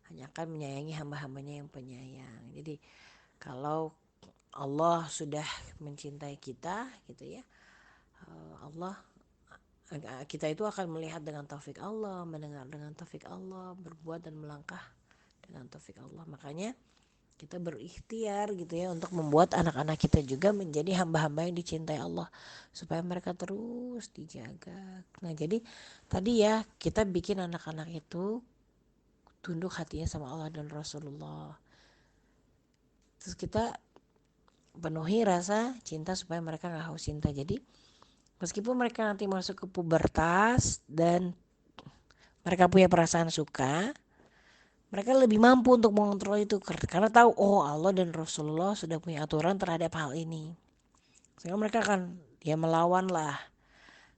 hanya akan menyayangi hamba-hambanya yang penyayang. Jadi kalau Allah sudah mencintai kita gitu ya, Allah Kita itu akan melihat dengan taufik Allah, mendengar dengan taufik Allah, berbuat dan melangkah dengan taufik Allah. Makanya kita berikhtiar gitu ya untuk membuat anak-anak kita juga menjadi hamba-hamba yang dicintai Allah, supaya mereka terus dijaga. Nah jadi tadi ya, kita bikin anak-anak itu tunduk hatinya sama Allah dan Rasulullah. Terus kita penuhi rasa cinta supaya mereka gak haus cinta. Jadi meskipun mereka nanti masuk ke pubertas dan mereka punya perasaan suka, mereka lebih mampu untuk mengontrol itu karena tahu, oh Allah dan Rasulullah sudah punya aturan terhadap hal ini. Sehingga mereka akan ya melawan lah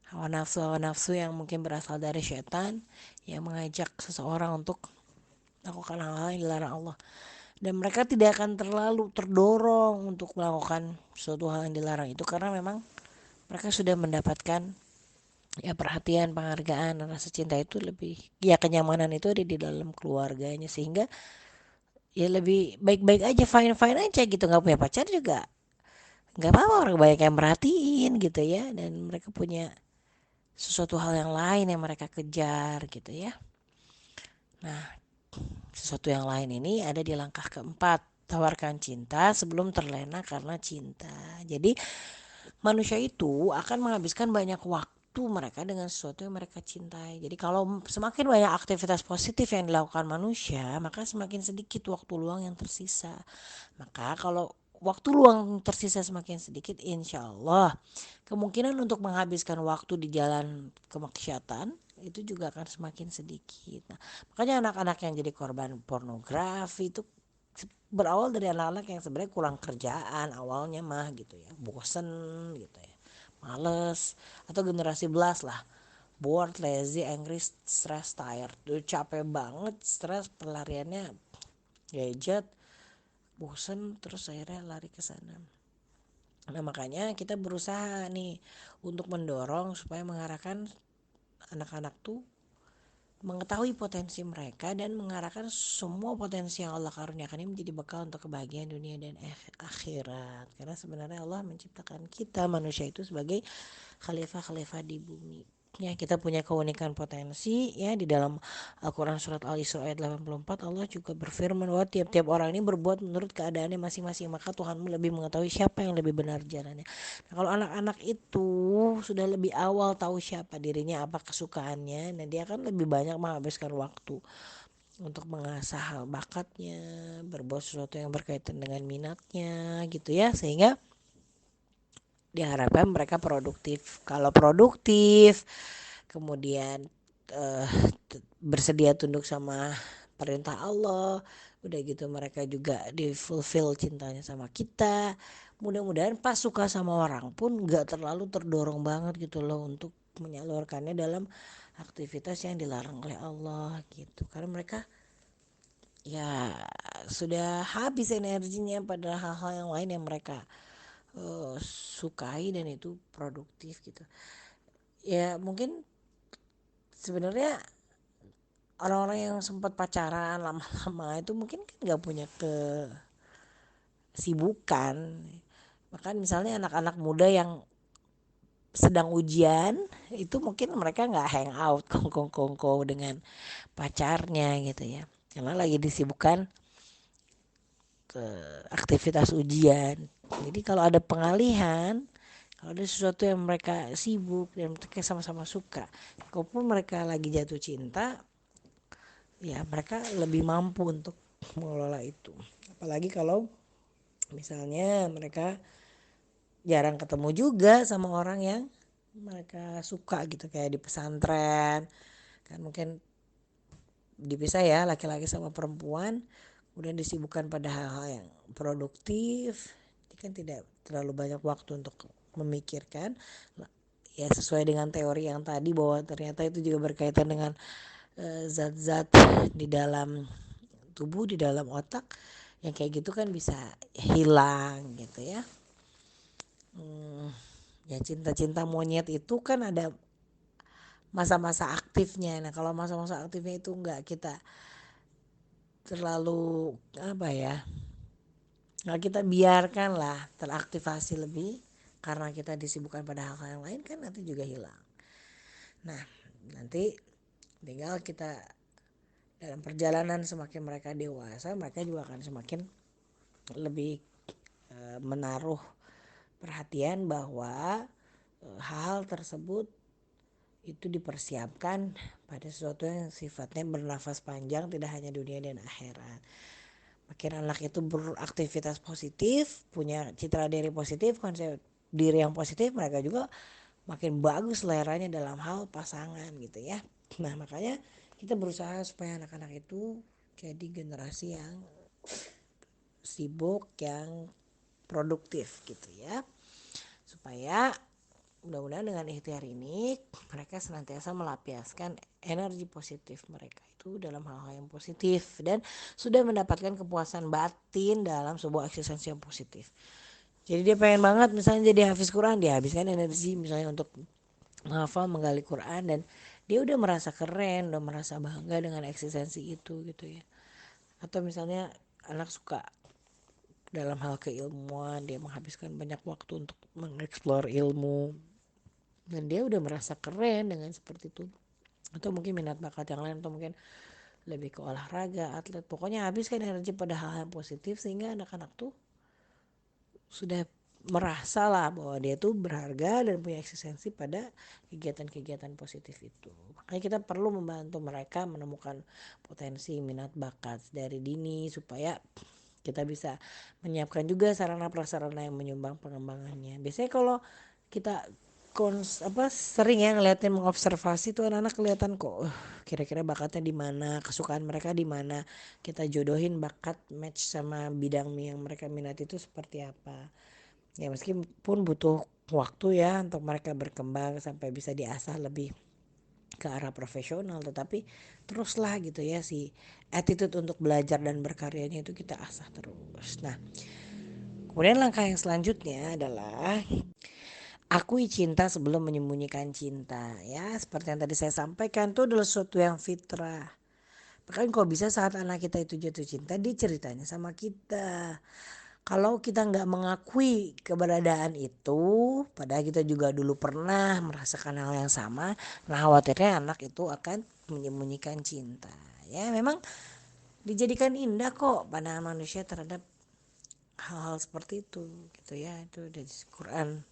hawa nafsu yang mungkin berasal dari setan yang mengajak seseorang untuk melakukan hal-hal yang dilarang Allah. Dan mereka tidak akan terlalu terdorong untuk melakukan suatu hal yang dilarang itu karena memang mereka sudah mendapatkan ya perhatian, penghargaan, dan rasa cinta itu lebih, ya kenyamanan itu ada di dalam keluarganya, sehingga ya lebih baik-baik aja, fine-fine aja gitu. Nggak punya pacar juga nggak apa-apa, orang banyak yang merhatiin gitu ya, dan mereka punya sesuatu hal yang lain yang mereka kejar gitu ya. Nah, sesuatu yang lain ini ada di langkah keempat, tawarkan cinta sebelum terlena karena cinta. Jadi manusia itu akan menghabiskan banyak waktu mereka dengan sesuatu yang mereka cintai. Jadi kalau semakin banyak aktivitas positif yang dilakukan manusia, maka semakin sedikit waktu luang yang tersisa. Maka kalau waktu luang tersisa semakin sedikit, insya Allah kemungkinan untuk menghabiskan waktu di jalan kemaksiatan itu juga akan semakin sedikit. Nah, makanya anak-anak yang jadi korban pornografi itu berawal dari anak-anak yang sebenarnya kurang kerjaan awalnya mah gitu ya, bosen gitu ya, males, atau generasi belas lah, bored, lazy, angry, stress, tired, udah capek banget, stres, pelariannya gadget, bosen, terus akhirnya lari ke sana. Nah makanya kita berusaha nih untuk mendorong supaya mengarahkan anak-anak tuh mengetahui potensi mereka dan mengarahkan semua potensi yang Allah karuniakan ini menjadi bekal untuk kebahagiaan dunia dan akhirat. Karena sebenarnya Allah menciptakan kita manusia itu sebagai khalifah-khalifah di bumi. Ya, kita punya keunikan potensi ya di dalam Al-Qur'an surat Al-Isra ayat 84 Allah juga berfirman bahwa tiap-tiap orang ini berbuat menurut keadaannya masing-masing, maka Tuhanmu lebih mengetahui siapa yang lebih benar jalannya. Nah, kalau anak-anak itu sudah lebih awal tahu siapa dirinya, apa kesukaannya, nah dia akan lebih banyak menghabiskan waktu untuk mengasah bakatnya, berbuat sesuatu yang berkaitan dengan minatnya gitu ya, sehingga diharapkan mereka produktif. Kalau produktif, kemudian eh, bersedia tunduk sama perintah Allah, udah gitu mereka juga di fulfill cintanya sama kita. Mudah-mudahan pas suka sama orang pun nggak terlalu terdorong banget gitu loh untuk menyalurkannya dalam aktivitas yang dilarang oleh Allah gitu. Karena mereka ya sudah habis energinya pada hal-hal yang lain yang mereka sukai dan itu produktif gitu. Ya mungkin sebenarnya orang-orang yang sempat pacaran lama-lama itu mungkin kan nggak punya kesibukan. Bahkan misalnya anak-anak muda yang sedang ujian itu mungkin mereka nggak hang out kongko dengan pacarnya gitu ya, karena lagi disibukkan ke aktivitas ujian. Jadi kalau ada pengalihan, kalau ada sesuatu yang mereka sibuk dan mereka sama-sama suka, kalaupun mereka lagi jatuh cinta, ya mereka lebih mampu untuk mengelola itu. Apalagi kalau misalnya mereka jarang ketemu juga sama orang yang mereka suka gitu, kayak di pesantren kan mungkin dipisah ya, laki-laki sama perempuan, kemudian disibukkan pada hal-hal yang produktif, ini kan tidak terlalu banyak waktu untuk memikirkan ya, sesuai dengan teori yang tadi bahwa ternyata itu juga berkaitan dengan zat-zat di dalam tubuh, di dalam otak yang kayak gitu kan bisa hilang gitu ya. Ya cinta-cinta monyet itu kan ada masa-masa aktifnya. Nah kalau masa-masa aktifnya itu enggak kita terlalu apa ya, nggak kita biarkan lah teraktivasi lebih karena kita disibukkan pada hal-hal yang lain, kan nanti juga hilang. Nah, nanti tinggal kita dalam perjalanan semakin mereka dewasa, mereka juga akan semakin lebih menaruh perhatian bahwa hal tersebut itu dipersiapkan pada sesuatu yang sifatnya bernafas panjang, tidak hanya dunia dan akhirat. Makin anak itu beraktivitas positif, punya citra diri positif, konsep diri yang positif, mereka juga makin bagus layarnya dalam hal pasangan gitu ya. Nah makanya kita berusaha supaya anak-anak itu jadi generasi yang sibuk, yang produktif gitu ya, supaya mudah-mudahan dengan ikhtiar ini mereka senantiasa melampiaskan energi positif mereka itu dalam hal-hal yang positif dan sudah mendapatkan kepuasan batin dalam sebuah eksistensi yang positif. Jadi dia pengen banget misalnya jadi hafiz Quran, dia habiskan energi misalnya untuk menghafal, menggali Quran, dan dia udah merasa keren, udah merasa bangga dengan eksistensi itu gitu ya. Atau misalnya anak suka dalam hal keilmuan, dia menghabiskan banyak waktu untuk mengeksplor ilmu dan dia udah merasa keren dengan seperti itu. Atau mungkin minat bakat yang lain, atau mungkin lebih ke olahraga, atlet, pokoknya habiskan energi pada hal yang positif sehingga anak-anak tuh sudah merasa lah bahwa dia tuh berharga dan punya eksistensi pada kegiatan-kegiatan positif itu. Makanya kita perlu membantu mereka menemukan potensi minat bakat dari dini supaya kita bisa menyiapkan juga sarana prasarana yang menyumbang pengembangannya. Biasanya kalau kita sering ya ngeliatin, mengobservasi tuh anak-anak kelihatan kok kira-kira bakatnya di mana, kesukaan mereka di mana, kita jodohin bakat match sama bidang yang mereka minati itu seperti apa. Ya meskipun butuh waktu ya untuk mereka berkembang sampai bisa diasah lebih ke arah profesional, tetapi teruslah gitu ya si attitude untuk belajar dan berkaryanya itu kita asah terus. Nah, kemudian langkah yang selanjutnya adalah akui cinta sebelum menyembunyikan cinta. Ya, seperti yang tadi saya sampaikan, itu adalah sesuatu yang fitrah. Bahkan kalau bisa saat anak kita itu jatuh cinta, dia ceritanya sama kita. Kalau kita nggak mengakui keberadaan itu, padahal kita juga dulu pernah merasakan hal yang sama, nah khawatirnya anak itu akan menyembunyikan cinta. Ya, memang dijadikan indah kok pandangan manusia terhadap hal-hal seperti itu, gitu ya. Itu dari Quran.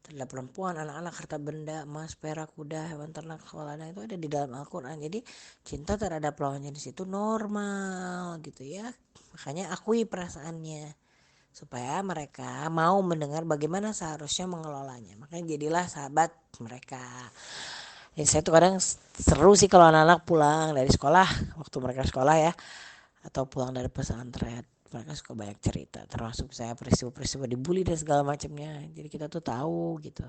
Terhadap perempuan, anak-anak, harta benda, emas, perak, kuda, hewan ternak, sekolahnya itu ada di dalam Al-Quran. Jadi cinta terhadap lawannya di situ normal gitu ya. Makanya akui perasaannya supaya mereka mau mendengar bagaimana seharusnya mengelolanya. Makanya jadilah sahabat mereka. Jadi saya tuh kadang seru sih kalau anak-anak pulang dari sekolah, waktu mereka sekolah ya, atau pulang dari pesantren, mereka suka banyak cerita, termasuk saya peristiwa-peristiwa dibully dan segala macamnya. Jadi kita tuh tahu gitu,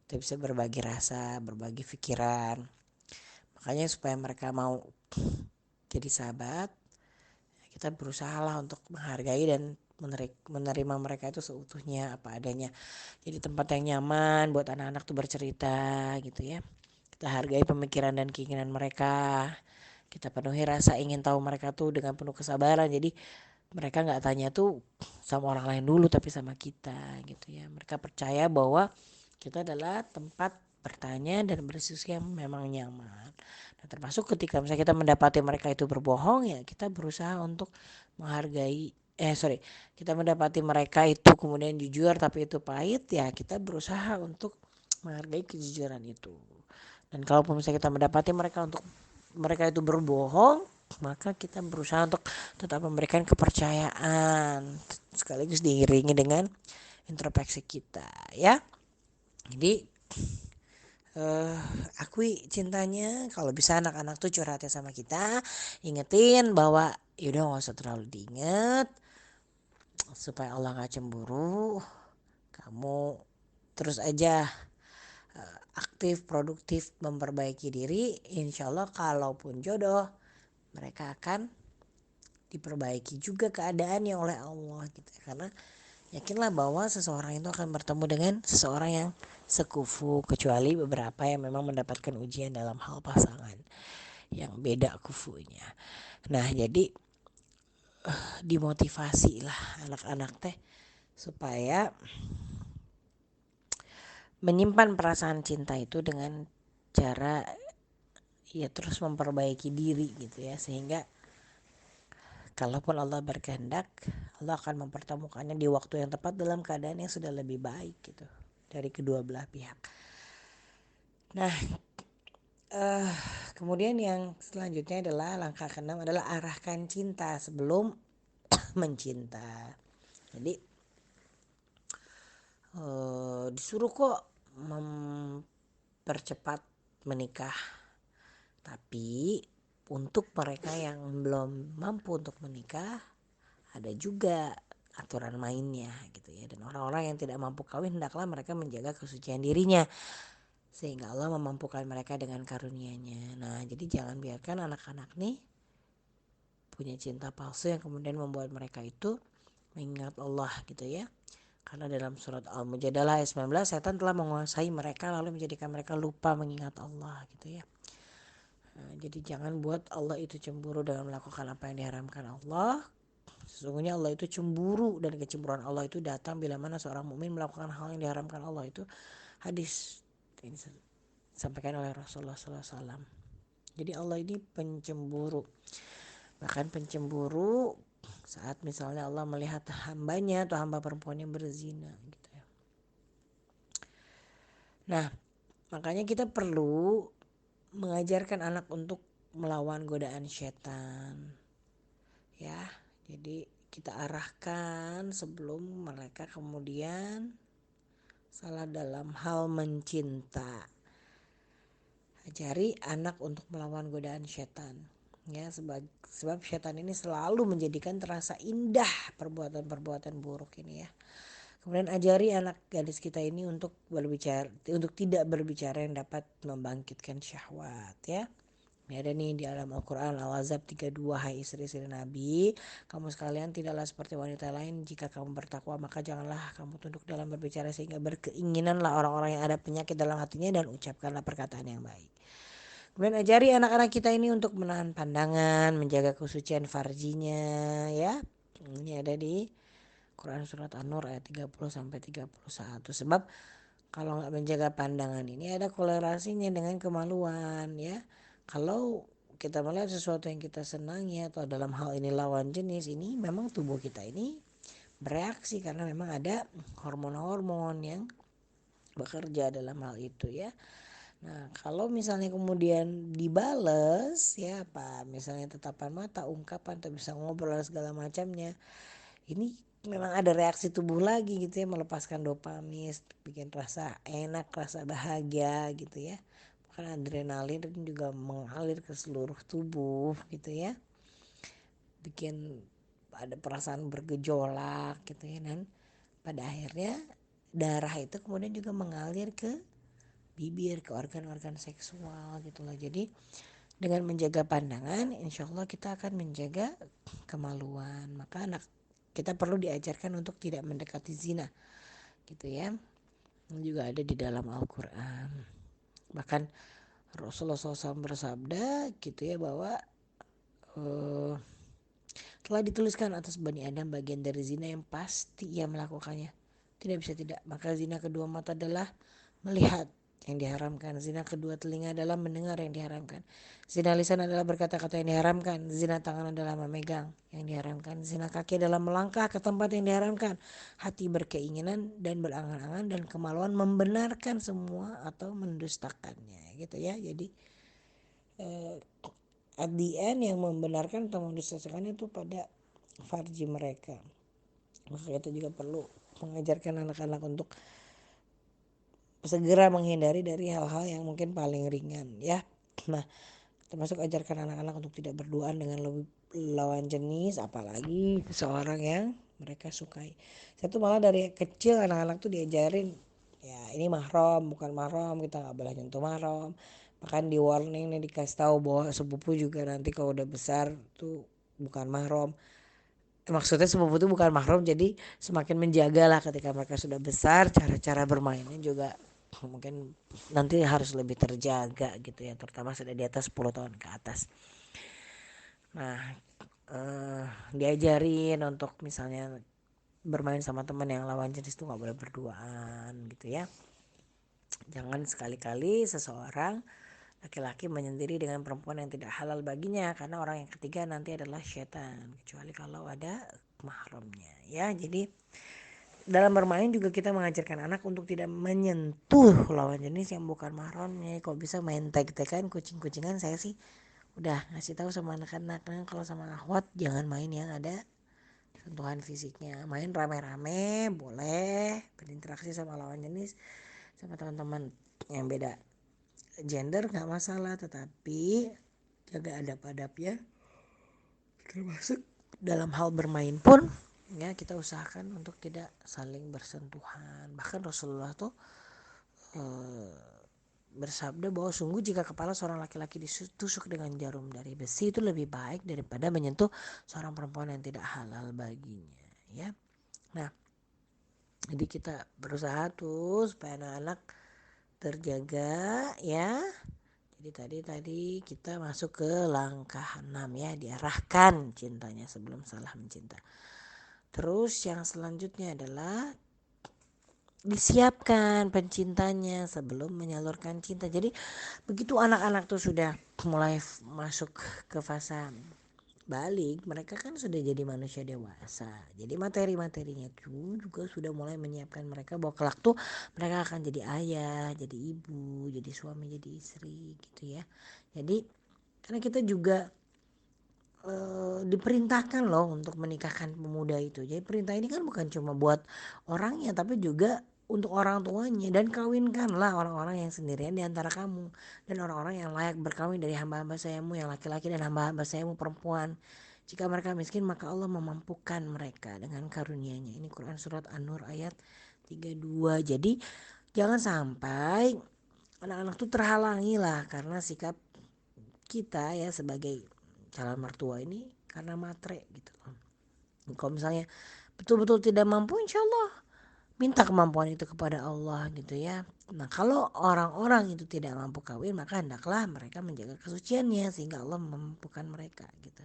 kita bisa berbagi rasa, berbagi pikiran. Makanya supaya mereka mau jadi sahabat, kita berusaha lah untuk menghargai dan menerima mereka itu seutuhnya apa adanya. Jadi tempat yang nyaman buat anak-anak tuh bercerita gitu ya. Kita hargai pemikiran dan keinginan mereka. Kita penuhi rasa ingin tahu mereka tuh dengan penuh kesabaran. Jadi mereka nggak tanya tuh sama orang lain dulu tapi sama kita gitu ya. Mereka percaya bahwa kita adalah tempat bertanya dan berdiskusi yang memang nyaman. Nah, termasuk ketika misalnya kita mendapati mereka itu berbohong, ya kita berusaha untuk menghargai kita mendapati mereka itu kemudian jujur tapi itu pahit, ya kita berusaha untuk menghargai kejujuran itu. Dan kalaupun misalnya kita mendapati mereka itu berbohong, maka kita berusaha untuk tetap memberikan kepercayaan sekaligus diiringi dengan introspeksi kita ya. Jadi akui cintanya, kalau bisa anak-anak tuh curhatnya sama kita, ingetin bahwa yaudah gak usah terlalu diinget supaya Allah gak cemburu, kamu terus aja aktif, produktif, memperbaiki diri, insya Allah kalaupun jodoh mereka akan diperbaiki juga keadaannya oleh Allah gitu. Karena yakinlah bahwa seseorang itu akan bertemu dengan seseorang yang sekufu, kecuali beberapa yang memang mendapatkan ujian dalam hal pasangan yang beda kufunya. Nah jadi dimotivasi lah anak-anak teh supaya menyimpan perasaan cinta itu dengan cara ya terus memperbaiki diri gitu ya, sehingga kalaupun Allah berkehendak, Allah akan mempertemukannya di waktu yang tepat dalam keadaan yang sudah lebih baik gitu dari kedua belah pihak. Nah, kemudian yang selanjutnya adalah langkah keenam adalah arahkan cinta sebelum mencinta. Jadi disuruh kok mempercepat menikah, tapi untuk mereka yang belum mampu untuk menikah ada juga aturan mainnya gitu ya. Dan orang-orang yang tidak mampu kawin hendaklah mereka menjaga kesucian dirinya sehingga Allah memampukan mereka dengan karunia-Nya. Nah, jadi jangan biarkan anak-anak nih punya cinta palsu yang kemudian membuat mereka itu mengingat Allah gitu ya. Karena dalam surat Al-Mujadalah ayat 19, setan telah menguasai mereka lalu menjadikan mereka lupa mengingat Allah gitu ya. Nah, jadi jangan buat Allah itu cemburu dalam melakukan apa yang diharamkan Allah. Sesungguhnya Allah itu cemburu, dan kecemburuan Allah itu datang bila mana seorang mukmin melakukan hal yang diharamkan Allah. Itu hadis ini disampaikan oleh Rasulullah SAW. Jadi Allah ini pencemburu. Bahkan pencemburu saat misalnya Allah melihat hambanya atau hamba perempuan yang berzina gitu ya. Nah, makanya kita perlu mengajarkan anak untuk melawan godaan setan. Ya, jadi kita arahkan sebelum mereka kemudian salah dalam hal mencinta. Ajari anak untuk melawan godaan setan. Ya, sebab setan ini selalu menjadikan terasa indah perbuatan-perbuatan buruk ini ya. Kemudian ajari anak gadis kita ini untuk tidak berbicara yang dapat membangkitkan syahwat ya. Ini ada nih di dalam Al-Quran Al-Ahzab 32, hai istri-istri Nabi, kamu sekalian tidaklah seperti wanita lain, jika kamu bertakwa maka janganlah kamu tunduk dalam berbicara sehingga berkeinginanlah orang-orang yang ada penyakit dalam hatinya, dan ucapkanlah perkataan yang baik. Kemudian ajari anak-anak kita ini untuk menahan pandangan, menjaga kesucian farjinya ya. Ini ada di Quran surat An-Nur ayat 30 sampai 31. Sebab kalau nggak menjaga pandangan ini ada kolerasinya dengan kemaluan ya. Kalau kita melihat sesuatu yang kita senangi atau dalam hal ini lawan jenis, ini memang tubuh kita ini bereaksi karena memang ada hormon-hormon yang bekerja dalam hal itu ya. Nah, kalau misalnya kemudian dibales ya, apa misalnya tatapan mata, ungkapan, atau bisa ngobrol segala macamnya, ini memang ada reaksi tubuh lagi gitu ya, melepaskan dopamin, bikin rasa enak, rasa bahagia gitu ya. Karena adrenalin juga mengalir ke seluruh tubuh gitu ya, bikin ada perasaan bergejolak gitu ya, dan pada akhirnya darah itu kemudian juga mengalir ke bibir, ke organ-organ seksual gitu loh. Jadi dengan menjaga pandangan, insya Allah kita akan menjaga kemaluan. Maka anak kita perlu diajarkan untuk tidak mendekati zina gitu ya. Ini juga ada di dalam Al-Quran. Bahkan Rasulullah SAW bersabda gitu ya, bahwa telah dituliskan atas Bani Adam bagian dari zina yang pasti ia melakukannya, tidak bisa tidak. Maka zina kedua mata adalah melihat yang diharamkan, zina kedua telinga adalah mendengar yang diharamkan, zina lisan adalah berkata-kata yang diharamkan, zina tangan adalah memegang yang diharamkan, zina kaki adalah melangkah ke tempat yang diharamkan, hati berkeinginan dan berangan-angan, dan kemaluan membenarkan semua atau mendustakannya gitu ya. Jadi at the end yang membenarkan atau mendustakan itu pada farji mereka. Maka kita juga perlu mengajarkan anak-anak untuk segera menghindari dari hal-hal yang mungkin paling ringan ya. Nah, termasuk ajarkan anak-anak untuk tidak berduaan dengan lawan jenis, apalagi seseorang yang mereka sukai. Satu malah dari kecil anak-anak tuh diajarin ya, ini mahram bukan mahram, kita nggak boleh nyentuh mahram. Bahkan di warning nih, dikasih tahu bahwa sepupu juga nanti kalau udah besar tuh bukan mahram. Maksudnya sepupu itu bukan mahram, jadi semakin menjaga lah ketika mereka sudah besar, cara-cara bermainnya juga mungkin nanti harus lebih terjaga gitu ya, terutama sudah di atas 10 tahun ke atas. Nah, diajarin untuk misalnya bermain sama teman yang lawan jenis itu nggak boleh berduaan gitu ya. Jangan sekali-kali seseorang laki-laki menyendiri dengan perempuan yang tidak halal baginya, karena orang yang ketiga nanti adalah setan, kecuali kalau ada mahramnya ya. Jadi dalam bermain juga kita mengajarkan anak untuk tidak menyentuh lawan jenis yang bukan mahramnya. Kalau bisa main tag-tagan, kucing-kucingan, saya sih udah ngasih tahu sama anak-anak, nah, kalau sama akhwat jangan main yang ada sentuhan fisiknya. Main rame-rame boleh, berinteraksi sama lawan jenis, sama teman-teman yang beda gender nggak masalah, tetapi jaga adab-adab ya, termasuk dalam hal bermain pun ya kita usahakan untuk tidak saling bersentuhan. Bahkan Rasulullah tuh bersabda bahwa sungguh jika kepala seorang laki-laki ditusuk dengan jarum dari besi itu lebih baik daripada menyentuh seorang perempuan yang tidak halal baginya ya. Nah, jadi kita berusaha tuh supaya anak-anak terjaga ya. Jadi tadi kita masuk ke langkah 6 ya, diarahkan cintanya sebelum salah mencinta. Terus yang selanjutnya adalah disiapkan pencintanya sebelum menyalurkan cinta. Jadi begitu anak-anak tuh sudah mulai masuk ke fase balik, mereka kan sudah jadi manusia dewasa. Jadi materi-materinya tuh juga sudah mulai menyiapkan mereka bahwa kelak tuh mereka akan jadi ayah, jadi ibu, jadi suami, jadi istri gitu ya. Jadi karena kita juga diperintahkan loh untuk menikahkan pemuda itu. Jadi perintah ini kan bukan cuma buat orangnya, tapi juga untuk orang tuanya. Dan kawinkanlah orang-orang yang sendirian di antara kamu, dan orang-orang yang layak berkawin dari hamba-hamba sayamu yang laki-laki dan hamba-hamba sayamu perempuan. Jika mereka miskin maka Allah memampukan mereka dengan karunia-Nya. Ini Quran surat An-Nur ayat 32. Jadi jangan sampai anak-anak tuh terhalangi lah karena sikap kita ya sebagai calon mertua ini karena matre gitu. Kalau misalnya betul-betul tidak mampu, insya Allah minta kemampuan itu kepada Allah gitu ya. Nah kalau orang-orang itu tidak mampu kawin, maka hendaklah mereka menjaga kesuciannya sehingga Allah memampukan mereka gitu.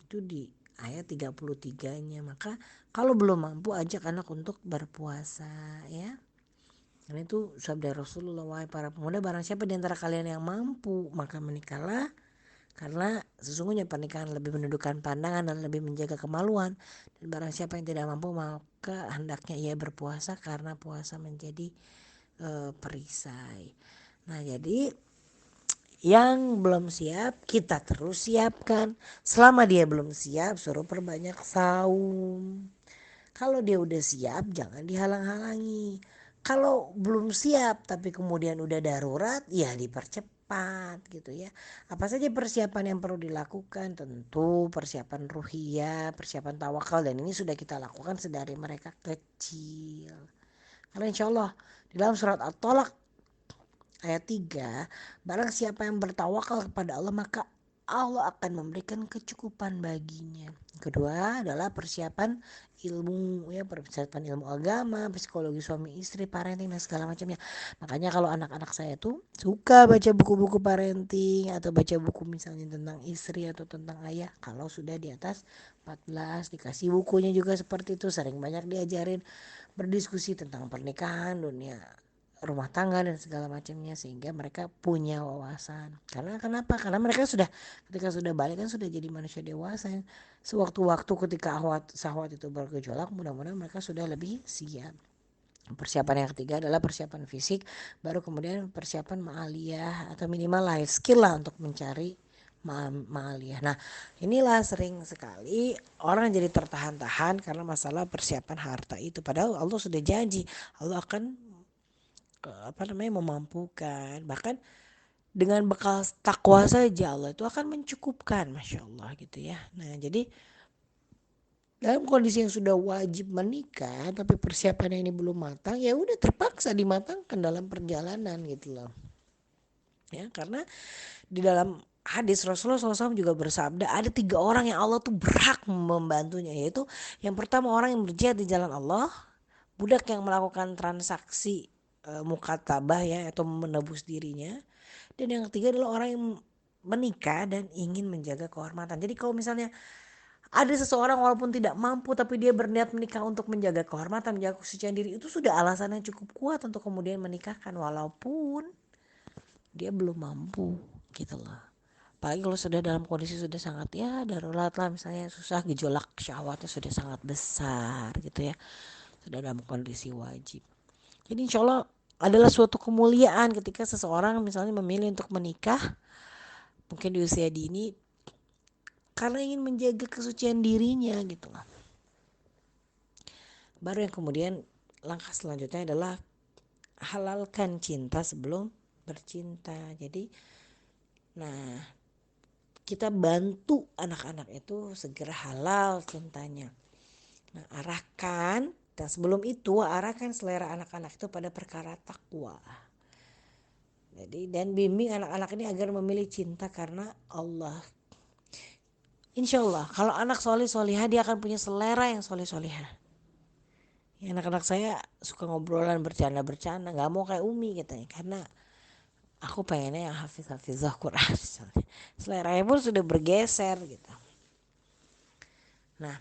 Itu di ayat 33-nya. Maka kalau belum mampu, ajak anak untuk berpuasa ya. Dan itu sabda Rasulullah, wahai para pemuda, barang siapa di antara kalian yang mampu maka menikahlah, karena sesungguhnya pernikahan lebih menundukkan pandangan dan lebih menjaga kemaluan. Dan barang siapa yang tidak mampu maka hendaknya ia berpuasa, karena puasa menjadi perisai. Nah jadi yang belum siap kita terus siapkan. Selama dia belum siap suruh perbanyak saum. Kalau dia udah siap jangan dihalang-halangi. Kalau belum siap tapi kemudian udah darurat ya dipercepat gitu ya. Apa saja persiapan yang perlu dilakukan? Tentu persiapan ruhiyah, persiapan tawakal, dan ini sudah kita lakukan sedari mereka kecil. Karena insya Allah di dalam surat At-Tolak ayat 3, barang siapa yang bertawakal kepada Allah maka Allah akan memberikan kecukupan baginya. Kedua adalah persiapan ilmu ya, persiapan ilmu agama, psikologi suami istri, parenting dan segala macamnya. Makanya kalau anak-anak saya tuh suka baca buku-buku parenting atau baca buku misalnya tentang istri atau tentang ayah. Kalau sudah di atas 14 dikasih bukunya juga seperti itu, sering banyak diajarin berdiskusi tentang pernikahan, dunia rumah tangga dan segala macamnya, sehingga mereka punya wawasan. Karena kenapa? Karena mereka sudah ketika sudah balik kan sudah jadi manusia dewasa. Sewaktu-waktu ketika sahwat itu bergejolak, mudah-mudahan mereka sudah lebih siap. Persiapan yang ketiga adalah persiapan fisik, baru kemudian persiapan ma'aliyah atau minimal life skill lah untuk mencari ma'aliyah. Nah inilah sering sekali orang jadi tertahan-tahan karena masalah persiapan harta itu. Padahal Allah sudah janji Allah akan memampukan. Bahkan dengan bekal takwa saja Allah itu akan mencukupkan, masya Allah gitu ya. Nah jadi dalam kondisi yang sudah wajib menikah tapi persiapannya ini belum matang, ya udah terpaksa dimatangkan dalam perjalanan gitu loh ya. Karena di dalam hadis Rasulullah SAW juga bersabda ada 3 orang yang Allah tuh berhak membantunya, yaitu yang pertama orang yang berjihad di jalan Allah, budak yang melakukan transaksi mukatabah ya atau menebus dirinya, dan yang ketiga adalah orang yang menikah dan ingin menjaga kehormatan. Jadi kalau misalnya Ada seseorang walaupun tidak mampu tapi dia berniat menikah untuk menjaga kehormatan, menjaga kesucian diri, itu sudah alasan yang cukup kuat untuk kemudian menikahkan walaupun dia belum mampu gitu loh. Apalagi kalau sudah dalam kondisi sudah sangat ya darurat lah, misalnya susah, gejolak syahwatnya sudah sangat besar gitu ya, sudah dalam kondisi wajib. Jadi insya Allah adalah suatu kemuliaan ketika seseorang misalnya memilih untuk menikah mungkin di usia dini karena ingin menjaga kesucian dirinya gitu lah. Baru yang kemudian langkah selanjutnya adalah halalkan cinta sebelum bercinta. Jadi nah kita bantu anak-anak itu segera halal cintanya. Nah, arahkan dan sebelum itu arahkan selera anak-anak itu pada perkara takwa. Jadi dan bimbing anak-anak ini agar memilih cinta karena Allah. Insya Allah kalau anak solih solihah dia akan punya selera yang solih solihah. Ya, anak-anak saya suka ngobrolan bercanda-bercanda, nggak mau kayak Umi katanya, karena aku pengennya yang hafiz-hafizah Quran. Seleranya pun sudah bergeser gitu. Nah,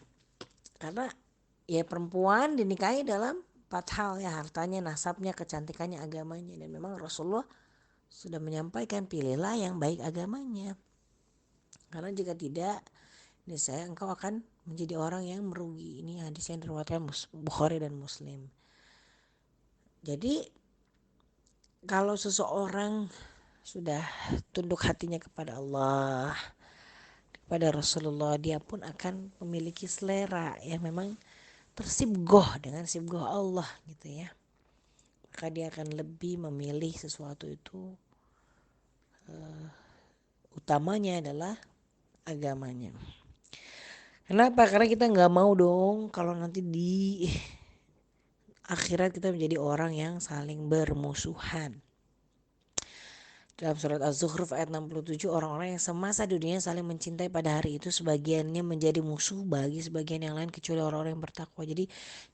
karena ya perempuan dinikahi dalam 4 hal ya, hartanya, nasabnya, kecantikannya, agamanya. Dan memang Rasulullah sudah menyampaikan pilihlah yang baik agamanya. Karena jika tidak, niscaya engkau akan menjadi orang yang merugi. Ini hadis yang diriwayatkan Bukhari dan Muslim. Jadi kalau seseorang sudah tunduk hatinya kepada Allah, kepada Rasulullah, dia pun akan memiliki selera yang memang tersibgoh dengan sibgoh Allah gitu ya. Maka dia akan lebih memilih sesuatu itu utamanya adalah agamanya. Kenapa? Karena kita nggak mau dong kalau nanti di akhirat kita menjadi orang yang saling bermusuhan. Dalam surat Az-Zukhruf ayat 67, orang-orang yang semasa dunia saling mencintai pada hari itu sebagiannya menjadi musuh bagi sebagian yang lain kecuali orang-orang yang bertakwa. Jadi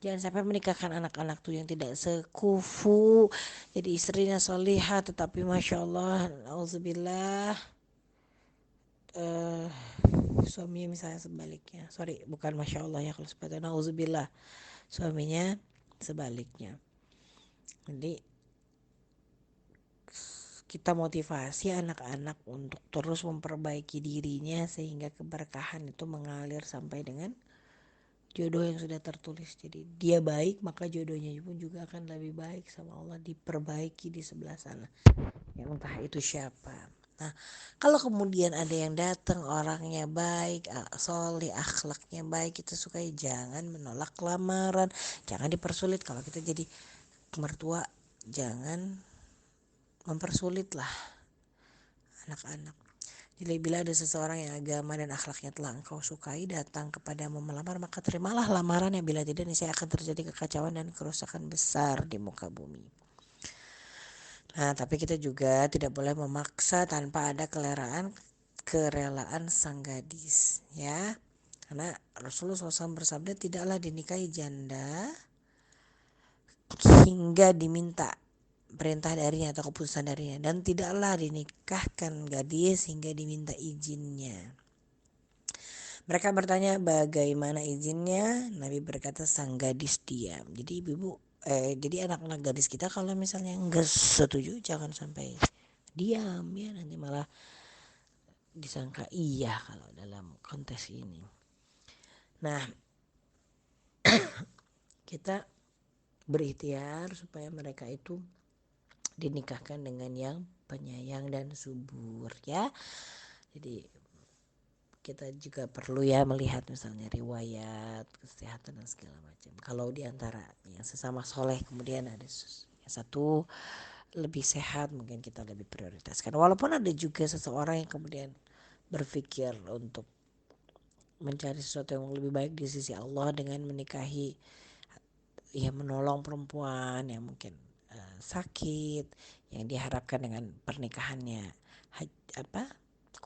jangan sampai menikahkan anak-anak tuh yang tidak sekufu, jadi istrinya solihah tetapi masya Allah, auzubillah, suaminya misalnya sebaliknya. Sorry, bukan masya Allah ya kalau seperti auzubillah, suaminya sebaliknya. Jadi kita motivasi anak-anak untuk terus memperbaiki dirinya sehingga keberkahan itu mengalir sampai dengan jodoh yang sudah tertulis. Jadi dia baik maka jodohnya pun juga akan lebih baik sama Allah, diperbaiki di sebelah sana. Yang entah itu siapa. Nah, kalau kemudian ada yang datang orangnya baik, soleh, akhlaknya baik, kita sukai, jangan menolak lamaran, jangan dipersulit. Kalau kita jadi mertua, jangan mempersulit lah anak-anak. Jadi bila ada seseorang yang agama dan akhlaknya telah engkau sukai datang kepadamu melamar, maka terimalah lamarannya. Bila tidak, niscaya akan terjadi kekacauan dan kerusakan besar di muka bumi. Nah, tapi kita juga tidak boleh memaksa tanpa ada kerelaan sang gadis, ya. Karena Rasulullah SAW bersabda, tidaklah dinikahi janda hingga diminta perintah darinya atau keputusan darinya, dan tidaklah dinikahkan gadis hingga diminta izinnya. Mereka bertanya bagaimana izinnya, Nabi berkata sang gadis diam. Jadi jadi anak-anak gadis kita kalau misalnya enggak setuju jangan sampai diam ya, nanti malah disangka iya kalau dalam kontes ini. Nah, kita berikhtiar supaya mereka itu dinikahkan dengan yang penyayang dan subur ya. Jadi kita juga perlu ya melihat misalnya riwayat kesehatan dan segala macam. Kalau diantara yang sesama soleh kemudian ada yang satu lebih sehat, mungkin kita lebih prioritaskan. Walaupun ada juga seseorang yang kemudian berpikir untuk mencari sesuatu yang lebih baik di sisi Allah dengan menikahi, ya menolong perempuan yang mungkin sakit, yang diharapkan dengan pernikahannya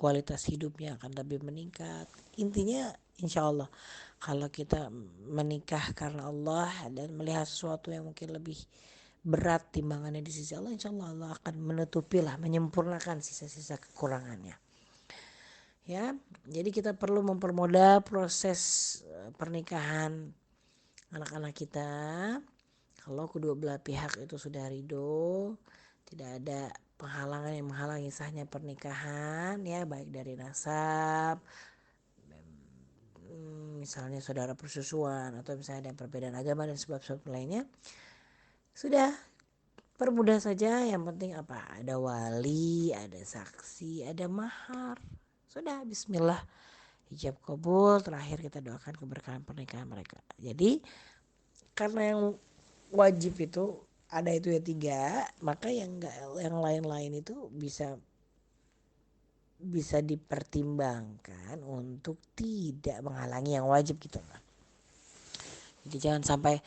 kualitas hidupnya akan lebih meningkat. Intinya insya Allah kalau kita menikah karena Allah dan melihat sesuatu yang mungkin lebih berat timbangannya di sisi Allah, insya Allah Allah akan menutupi lah, menyempurnakan sisa-sisa kekurangannya ya. Jadi kita perlu mempermudah proses pernikahan anak-anak kita. Kalau kedua belah pihak itu sudah ridho, tidak ada penghalangan yang menghalangi sahnya pernikahan, ya, baik dari nasab, misalnya saudara persusuan, atau misalnya ada perbedaan agama dan sebab-sebab lainnya, sudah permudah saja. Yang penting apa? Ada wali, ada saksi, ada mahar. Sudah, bismillah, ijab kabul, terakhir kita doakan keberkahan pernikahan mereka. Jadi karena yang wajib itu ada itu ya tiga, maka yang enggak, yang lain-lain itu bisa dipertimbangkan untuk tidak menghalangi yang wajib gitu. Jadi jangan sampai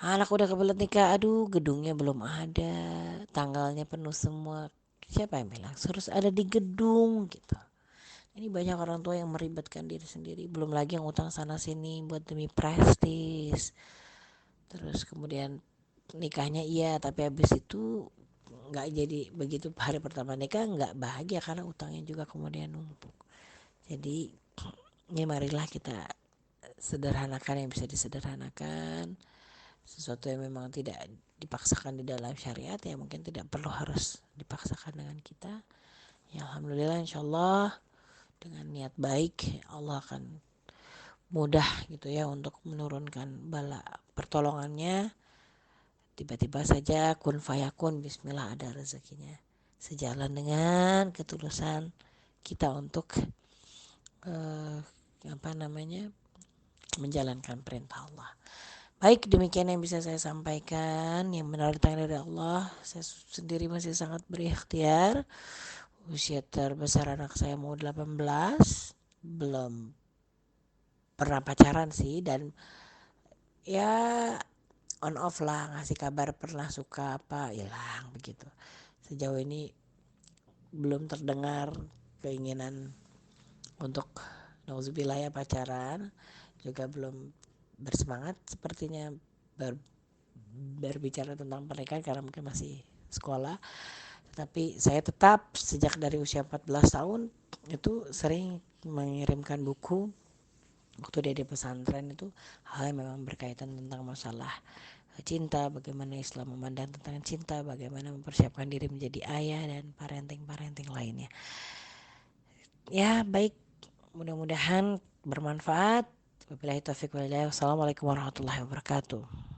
anak udah kebelet nikah, aduh gedungnya belum ada, tanggalnya penuh semua. Siapa yang bilang harus ada di gedung gitu. Ini banyak orang tua yang meribetkan diri sendiri, belum lagi yang utang sana sini buat demi prestis. Terus kemudian nikahnya iya, tapi habis itu nggak jadi begitu, hari pertama nikah nggak bahagia karena utangnya juga kemudian numpuk. Jadi ya marilah kita sederhanakan yang bisa disederhanakan, sesuatu yang memang tidak dipaksakan di dalam syariat ya mungkin tidak perlu harus dipaksakan dengan kita. Ya alhamdulillah, insyaallah dengan niat baik Allah akan mudah gitu ya untuk menurunkan bala pertolongannya. Tiba-tiba saja kun fayakun, bismillah, ada rezekinya sejalan dengan ketulusan kita untuk eh, apa namanya menjalankan perintah Allah. Baik, demikian yang bisa saya sampaikan. Yang benar datang dari Allah. Saya sendiri masih sangat berikhtiar. Usia terbesar anak saya mau 18. Belum pernah pacaran sih, dan ya on off lah, ngasih kabar pernah suka apa hilang begitu. Sejauh ini belum terdengar keinginan untuk nauzubillah ya pacaran, juga belum bersemangat sepertinya berbicara tentang pernikahan karena mungkin masih sekolah. Tapi saya tetap sejak dari usia 14 tahun itu sering mengirimkan buku waktu dia di pesantren, itu hal yang memang berkaitan tentang masalah cinta, bagaimana Islam memandang tentang cinta, bagaimana mempersiapkan diri menjadi ayah, dan parenting lainnya. Ya baik, mudah-mudahan bermanfaat. Wabillahi taufiq walhidayah. Wassalamualaikum warahmatullahi wabarakatuh.